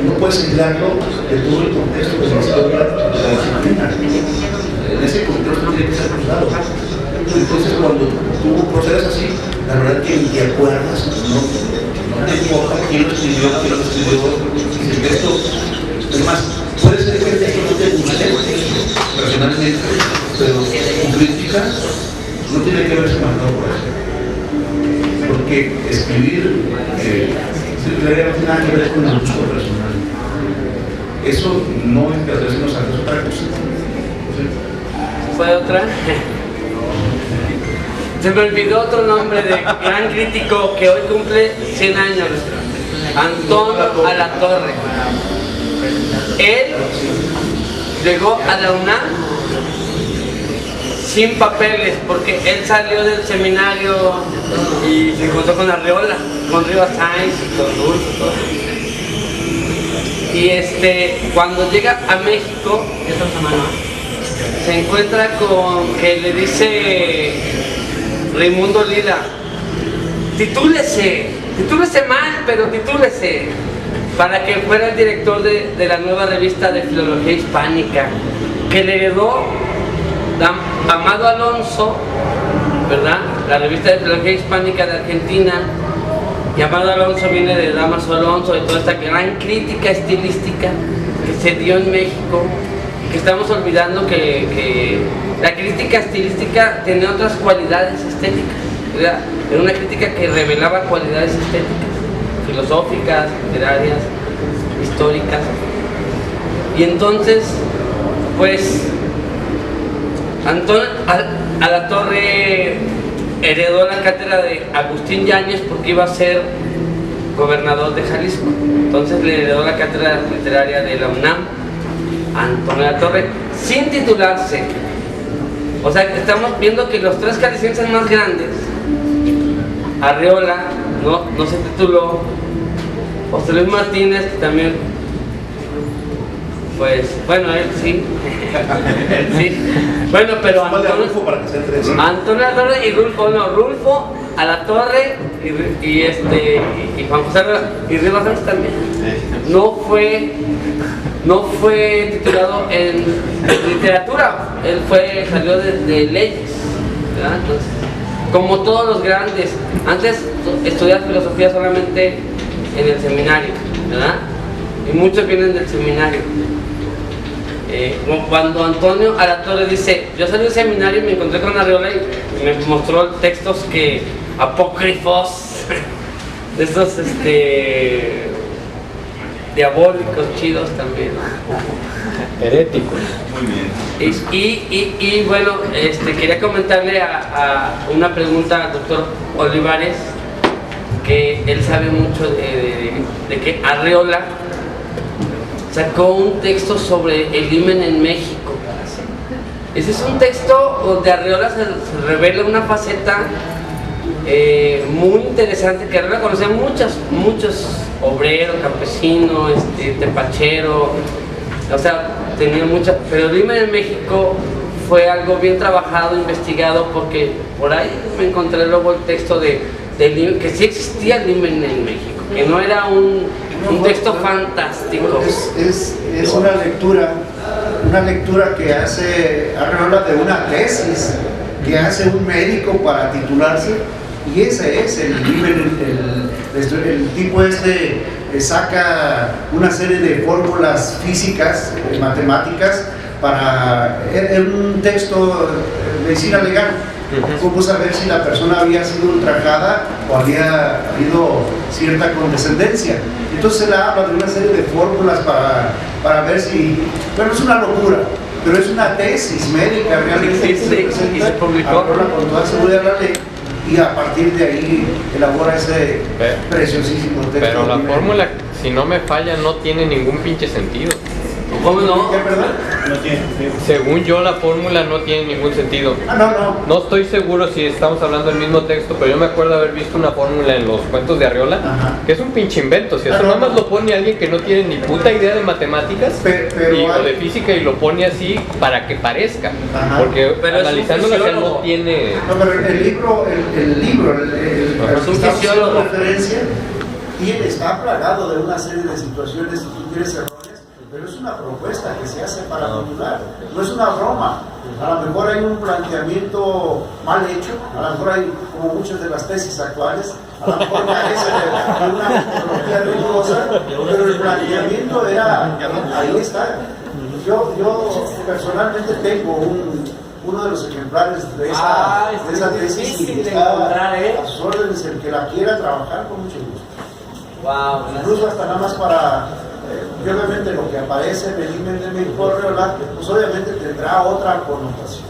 no puedes aislarlo de todo el contexto de la historia de la disciplina. En ese contexto tiene que ser juzgado. Entonces, cuando tú procedes así, la verdad que ni te acuerdas, no te importa quién lo escribió, si el texto, es más, puede ser que el texto no te guste personalmente, pero tu crítica no tiene que verse marcado por eso. Porque escribir no tiene nada que ver con el gusto personal. Eso no es que a veces nos hace otra cosa. ¿Fue otra? Se me olvidó otro nombre de gran crítico que hoy cumple 100 años. Antonio Alatorre. Él llegó a la UNAM sin papeles, porque él salió del seminario y se encontró con Arreola, con Rivas Sáenz y con Dulce. Y cuando llega a México, se encuentra con que le dice Raimundo Lila, titúlese mal, pero titúlese, para que fuera el director de la nueva revista de Filología Hispánica, que le heredó Amado Alonso, ¿verdad? La revista de Filología Hispánica de Argentina. Y Amado Alonso viene de Damaso Alonso, de toda esta gran crítica estilística que se dio en México, que estamos olvidando que la crítica estilística tiene otras cualidades estéticas, ¿verdad? Era una crítica que revelaba cualidades estéticas, filosóficas, literarias, históricas. Y entonces, pues, Antonio Alatorre heredó la cátedra de Agustín Yáñez porque iba a ser gobernador de Jalisco. Entonces le heredó la cátedra literaria de la UNAM a Antonio Alatorre sin titularse. O sea, estamos viendo que los tres jaliscienses más grandes, Arreola no se tituló, José Luis Martínez, que también, pues, bueno, él sí. Él sí. Bueno, pero Antonio Alatorre y Rulfo, Rulfo Alatorre y Juan José y Rivas Sáenz también. No fue titulado en literatura, él salió de leyes, ¿verdad? Entonces, como todos los grandes, antes estudiar filosofía solamente en el seminario, ¿verdad? Y muchos vienen del seminario. Cuando Antonio Alatorre dice, yo salí del seminario y me encontré con Arreola y me mostró textos apócrifos, de estos diabólicos, chidos también. Heréticos. Muy bien. Y bueno, quería comentarle a una pregunta al doctor Olivares, que él sabe mucho de que Arreola sacó un texto sobre el himen en México. Ese es un texto donde Arreola se revela una faceta muy interesante, que Arriola conocía muchos obreros, campesinos, tepachero, o sea, tenía mucha, pero el IMEN en México fue algo bien trabajado, investigado, porque por ahí me encontré luego el texto del IMEN, que sí existía el IMEN en México, que no era un texto fantástico. Es una lectura que hace Arriola de una tesis que hace un médico para titularse, y ese es el tipo saca una serie de fórmulas físicas, matemáticas, para un texto de medicina legal. Cómo saber si la persona había sido ultrajada o había habido cierta condescendencia. Entonces se le habla de una serie de fórmulas para ver si, bueno, es una locura, pero es una tesis médica realmente. Y se publicó con toda seguridad la ley, y a partir de ahí elabora ese preciosísimo texto. Pero la fórmula, si no me falla, no tiene ningún pinche sentido. ¿Cómo no? ¿Qué, perdón? No tiene sentido. Según yo, la fórmula no tiene ningún sentido. No. No estoy seguro si estamos hablando del mismo texto, pero yo me acuerdo haber visto una fórmula en los cuentos de Arriola, que es un pinche invento. Si eso nada más lo pone alguien que no tiene ni puta idea de matemáticas o de física, y lo pone así para que parezca. Porque analizándolo no tiene... No, pero el libro es un fisiólogo. Referencia, está plagado de una serie de situaciones y tienes errores, pero es una propuesta que se hace para titular, no es una broma. A lo mejor hay un planteamiento mal hecho, a lo mejor hay, como muchas de las tesis actuales, a lo mejor carece de una metodología rigurosa, pero el planteamiento era, ahí está. Yo personalmente tengo uno de los ejemplares de esa tesis, y está a sus órdenes, el que la quiera trabajar con mucho gusto. Wow, incluso hasta nada más para, y obviamente lo que aparece en el IMEN de México Arriola, pues obviamente tendrá otra connotación,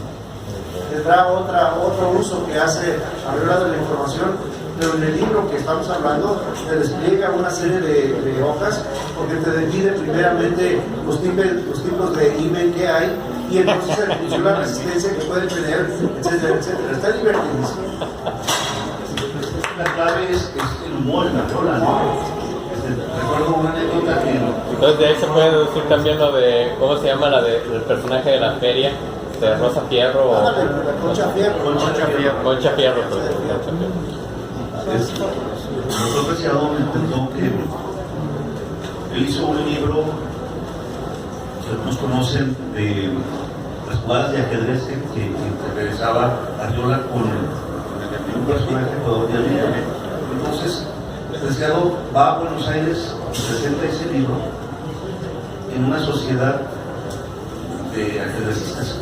tendrá otro uso que hace Arriola de la información, pero en el libro que estamos hablando te despliega una serie de hojas, porque te divide primeramente los tipos de IMEN que hay, y entonces se define la resistencia que pueden tener, etcétera, etcétera. Está divertidísimo. La clave es el humor en Arriola, ¿no? Recuerdo una anécdota que... Entonces de ahí se puede deducir también lo de, ¿cómo se llama? El personaje de la feria, de Rosa Fierro. Concha Fierro. Concha Fierro. El doctor Preciado me contó que él hizo un libro que algunos conocen de las jugadas de ajedrez que realizaba Arriola con un personaje todavía. Entonces, Preciado va a Buenos Aires y presenta ese libro en una sociedad de ajedrecistas.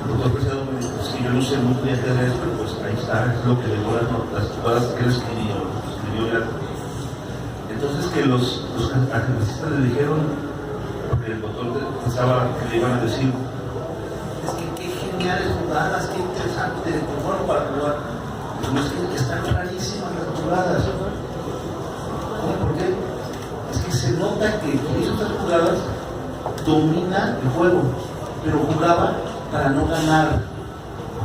El doctor Preciado me dijo, sí, yo no sé mucho de ajedrez, pero pues ahí está, es lo que llegó las jugadas que él escribió. Entonces que los ajedrecistas le dijeron, porque el doctor pensaba que le iban a decir, es que qué geniales jugadas, qué interesante, qué bueno para jugar. No, es que están clarísimas las jugadas. ¿Por qué? Es que se nota que hizo estas jugadas, domina el juego, pero jugaba para no ganar,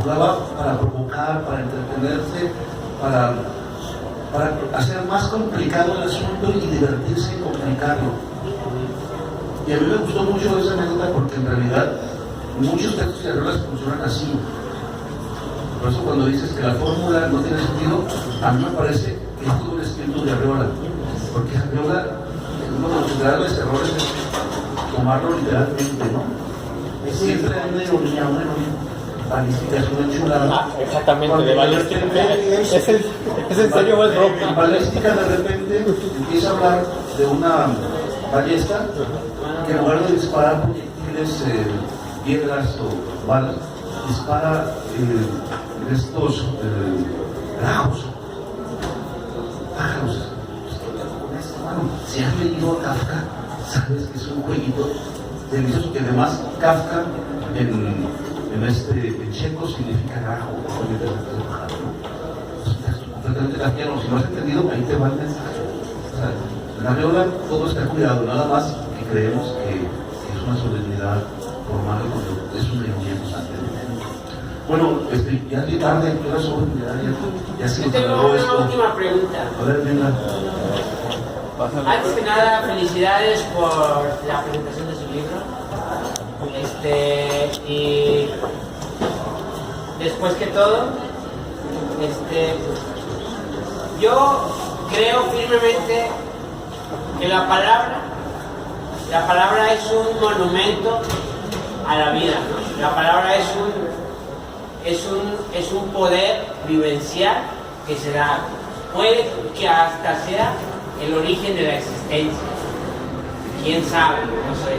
jugaba para provocar, para entretenerse, para hacer más complicado el asunto y divertirse en complicarlo. Y a mí me gustó mucho esa anécdota porque en realidad muchos textos de Arriola funcionan así. Por eso cuando dices que la fórmula no tiene sentido, a mí me parece que es todo el espíritu de Arriola. Porque Arriola, uno de los grandes errores es tomarlo literalmente, ¿no? Es siempre una ironía, balística, es una chulada. Exactamente, de balística. ¿Es en serio o es rock? En balística de repente empieza a hablar de una ballesta que en lugar de disparar proyectiles, piedras o balas, dispara estos grajos, pájaros. Si has leído a Kafka, sabes que es un jueguito delicioso, que además Kafka en checo significa grajo, completamente kafkiano. Si no has entendido, ahí te va el mensaje. O sea, en la Arriola todo está cuidado, nada más que creemos que es una solemnidad formal, es una ironía constante. Bueno, ya de tarde, ya sobre, ya se tengo una última pregunta. A ver, venga. Antes que nada, felicidades por la presentación de su libro. Y después que todo, yo creo firmemente que la palabra es un monumento a la vida, ¿no? La palabra es un poder vivencial que se da, puede que hasta sea el origen de la existencia. ¿Quién sabe? No sé.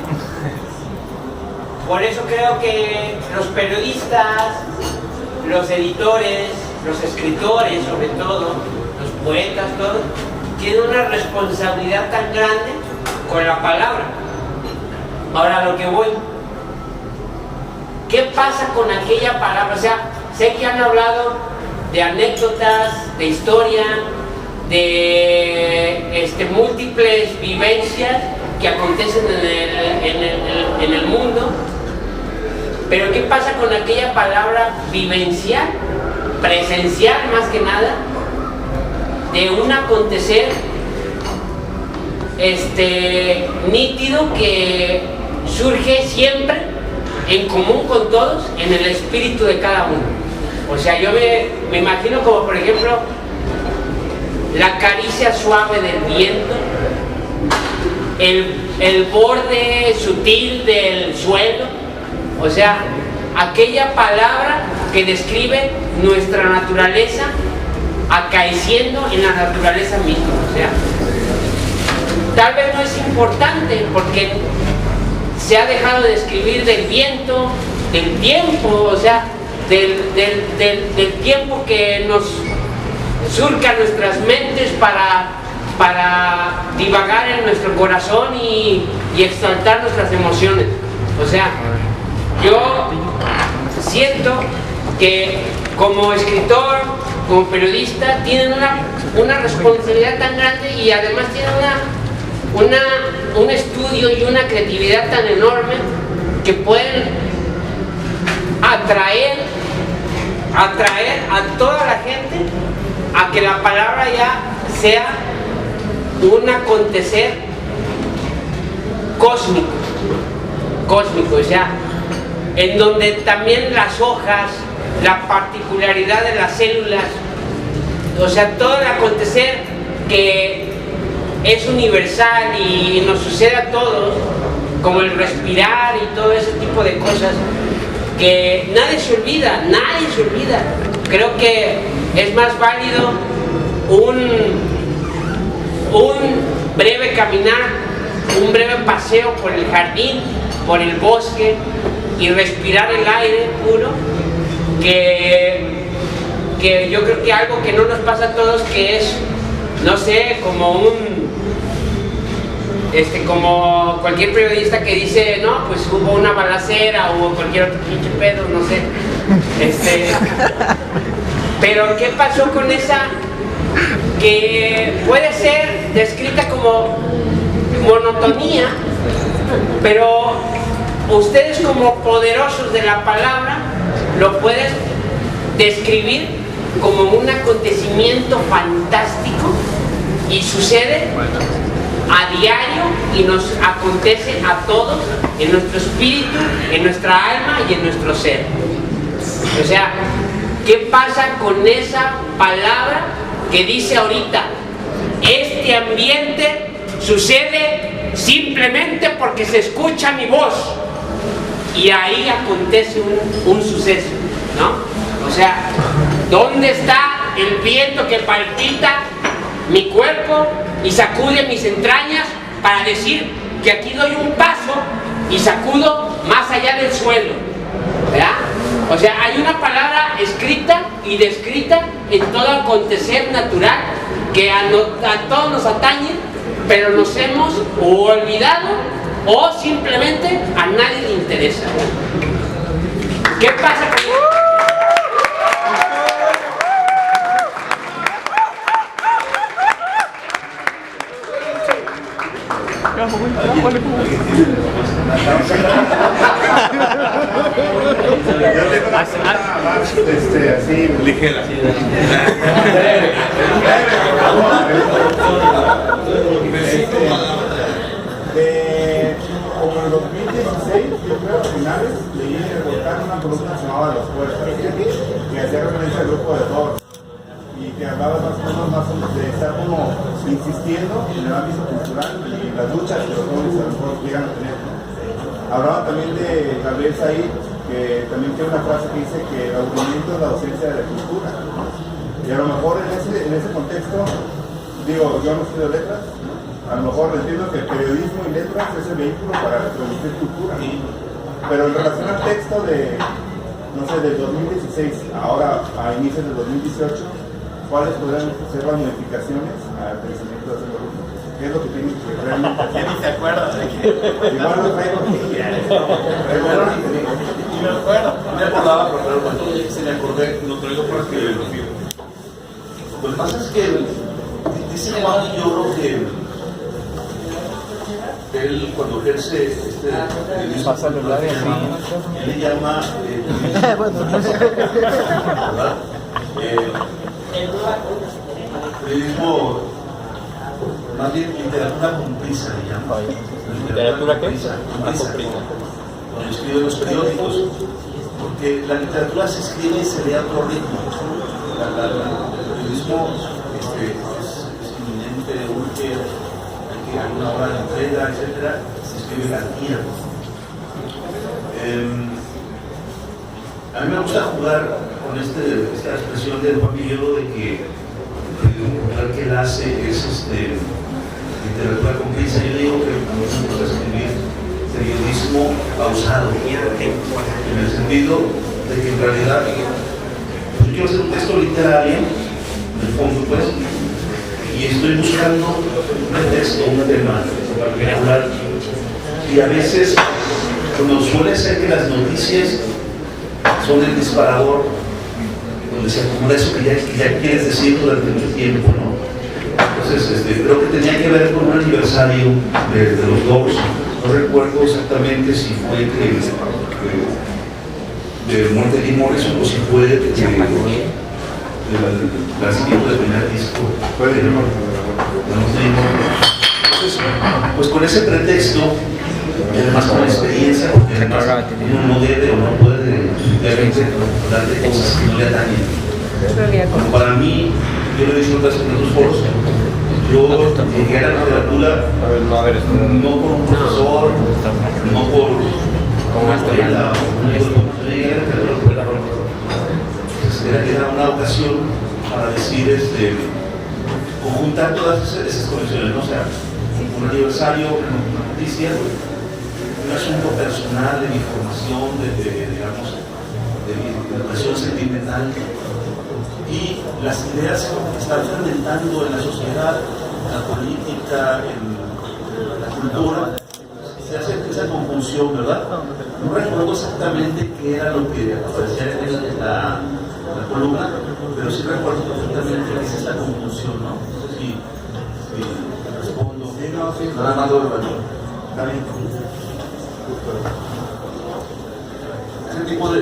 Por eso creo que los periodistas, los editores, los escritores sobre todo, los poetas, todos, tienen una responsabilidad tan grande con la palabra. Ahora lo que voy, ¿qué pasa con aquella palabra? O sea, sé que han hablado de anécdotas, de historia, de múltiples vivencias que acontecen en el mundo, pero ¿qué pasa con aquella palabra vivencial, presencial más que nada, de un acontecer nítido que surge siempre en común con todos en el espíritu de cada uno? O sea, yo me imagino como por ejemplo la caricia suave del viento, el borde sutil del suelo, o sea, aquella palabra que describe nuestra naturaleza acaeciendo en la naturaleza misma. O sea, tal vez no es importante porque se ha dejado de escribir del viento, del tiempo, o sea, del tiempo que nos surca nuestras mentes para divagar en nuestro corazón y exaltar nuestras emociones. O sea, yo siento que como escritor, como periodista, tienen una responsabilidad tan grande y además tienen un estudio y una creatividad tan enorme que pueden atraer a toda la gente a que la palabra ya sea un acontecer cósmico, o sea, en donde también las hojas, la particularidad de las células, o sea, todo el acontecer que es universal y nos sucede a todos, como el respirar y todo ese tipo de cosas, que nadie se olvida. Creo que es más válido un breve caminar, un breve paseo por el jardín, por el bosque y respirar el aire puro, que yo creo que algo que no nos pasa a todos, que es, no sé, como como cualquier periodista que dice, no, pues hubo una balacera o cualquier otro pinche pedo, no sé. Pero ¿qué pasó con esa que puede ser descrita como monotonía, pero ustedes como poderosos de la palabra lo pueden describir como un acontecimiento fantástico y sucede a diario y nos acontece a todos en nuestro espíritu, en nuestra alma y en nuestro ser? O sea, ¿qué pasa con esa palabra que dice ahorita? Este ambiente sucede simplemente porque se escucha mi voz, y ahí acontece un suceso, ¿no? O sea, ¿dónde está el viento que palpita mi cuerpo y sacude mis entrañas para decir que aquí doy un paso y sacudo más allá del suelo? ¿Verdad? O sea, hay una palabra escrita y descrita en todo acontecer natural que a todos nos atañe, pero nos hemos olvidado o simplemente a nadie le interesa. ¿Qué pasa con eso? Yo tengo Así, ligera. Como en 2016, yo creo, a finales, leí en el volcán una columna que se llamaba Las Puertas, que hacía referencia al grupo de Thor, y que hablaba más o menos de estar como insistiendo en el ámbito cultural y las luchas que los jóvenes a lo mejor llegan a tener, ¿no? Hablaba también de Gabriel Said, que también tiene una frase que dice que el aburrimiento es la ausencia de la cultura, y a lo mejor en ese contexto, digo, yo no estudio letras, a lo mejor entiendo que el periodismo y letras es el vehículo para producir cultura, pero en relación al texto de, no sé, del 2016, ahora a inicios del 2018, ¿cuáles podrían ser las modificaciones al crecimiento de ese grupo? ¿Qué es lo que tienen que realmente hacer? Ya ni se acuerdan de que... Igual lo traigo aquí. Y me acuerdo. Me acordaba, pero cuando se me acordé, lo traigo para que lo fijo. Lo que pasa es que dice Juan, y yo creo que él cuando ejerce pásale el área, él le llama periodismo, más bien literatura cómplice le llama. ¿Literatura qué? Cómplice. Cuando escribe los periódicos, porque la literatura se escribe y se lee a otro ritmo. El periodismo es inminente, urge, hay una hora de entrega, etcétera, se escribe al día. A mí me gusta jugar con esta expresión del Juan Villoro de que lo que él hace es literatura cómplice. Yo digo que a mí me gusta escribir periodismo pausado, en el sentido de que en realidad yo quiero hacer un texto literario, en el fondo pues, y estoy buscando un pretexto, un tema particular, y a veces cuando suele ser que las noticias son el disparador donde se acumula eso que ya quieres decir durante mucho tiempo, ¿no? Entonces creo que tenía que ver con un aniversario de los Doors. No recuerdo exactamente si fue de muerte de Morrison o si fue del lanzamiento del primer disco. Entonces, pues con ese pretexto, y además con la experiencia, porque además uno no debe o no puede realmente hablar de cosas que no le atañen. Como para mí, yo lo he dicho en otros foros, yo llegué a la literatura no por un profesor, no por una escuela, yo llegué a la literatura por era una ocasión para decir, conjuntar todas esas conexiones, ¿no? O sea, un aniversario, una noticia, un asunto personal de mi formación, digamos, de mi educación sentimental, y las ideas que están fermentando en la sociedad, en la política, en la cultura, se hace esa conjunción, ¿verdad? No recuerdo exactamente qué era lo que aparecía en la columna, pero sí recuerdo perfectamente que es esta conjunción, ¿no? No sé si respondo. Nada más lo recuerdo. Está bien. Ese tipo de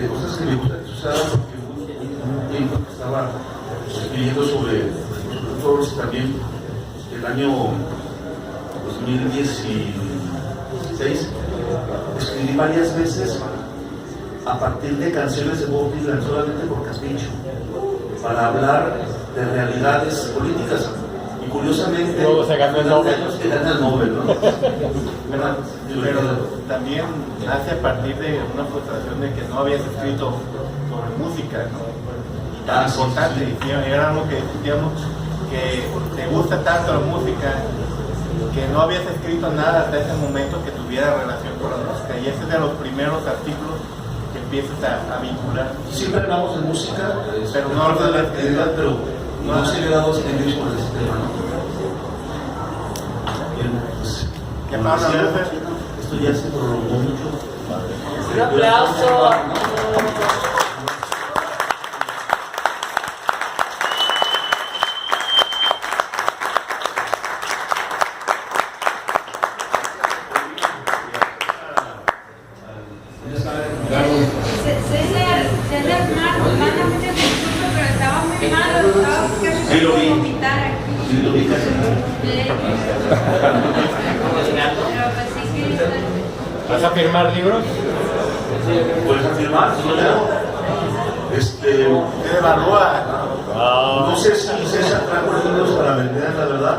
cosas que me gusta que se usaban, porque un tiempo que estaba escribiendo sobre Thor también, el año 2016, escribí varias veces a partir de canciones de Bob Dylan, solamente por capricho, para hablar de realidades políticas. Y curiosamente, luego se ganó el Nobel. Que gana el Nobel, ¿no? Pero también nace a partir de una frustración de que no habías escrito sobre música, ¿no? Y tan importante, sí. Era algo que discutíamos, que te gusta tanto la música, que no habías escrito nada hasta ese momento que tuviera relación con la música. Y ese es de los primeros artículos que empiezas a vincular. Siempre hablamos de música, pero no hablo de la actividad, pero no se le ha dado escribir sobre ese tema, ¿no? ¿Qué pasa? Esto ya se prolongó mucho. Un aplauso. César, ¿Vas a firmar libros? ¿Puedes afirmar? ¿Qué evalúa? No sé si César trajo libros para vender, la verdad.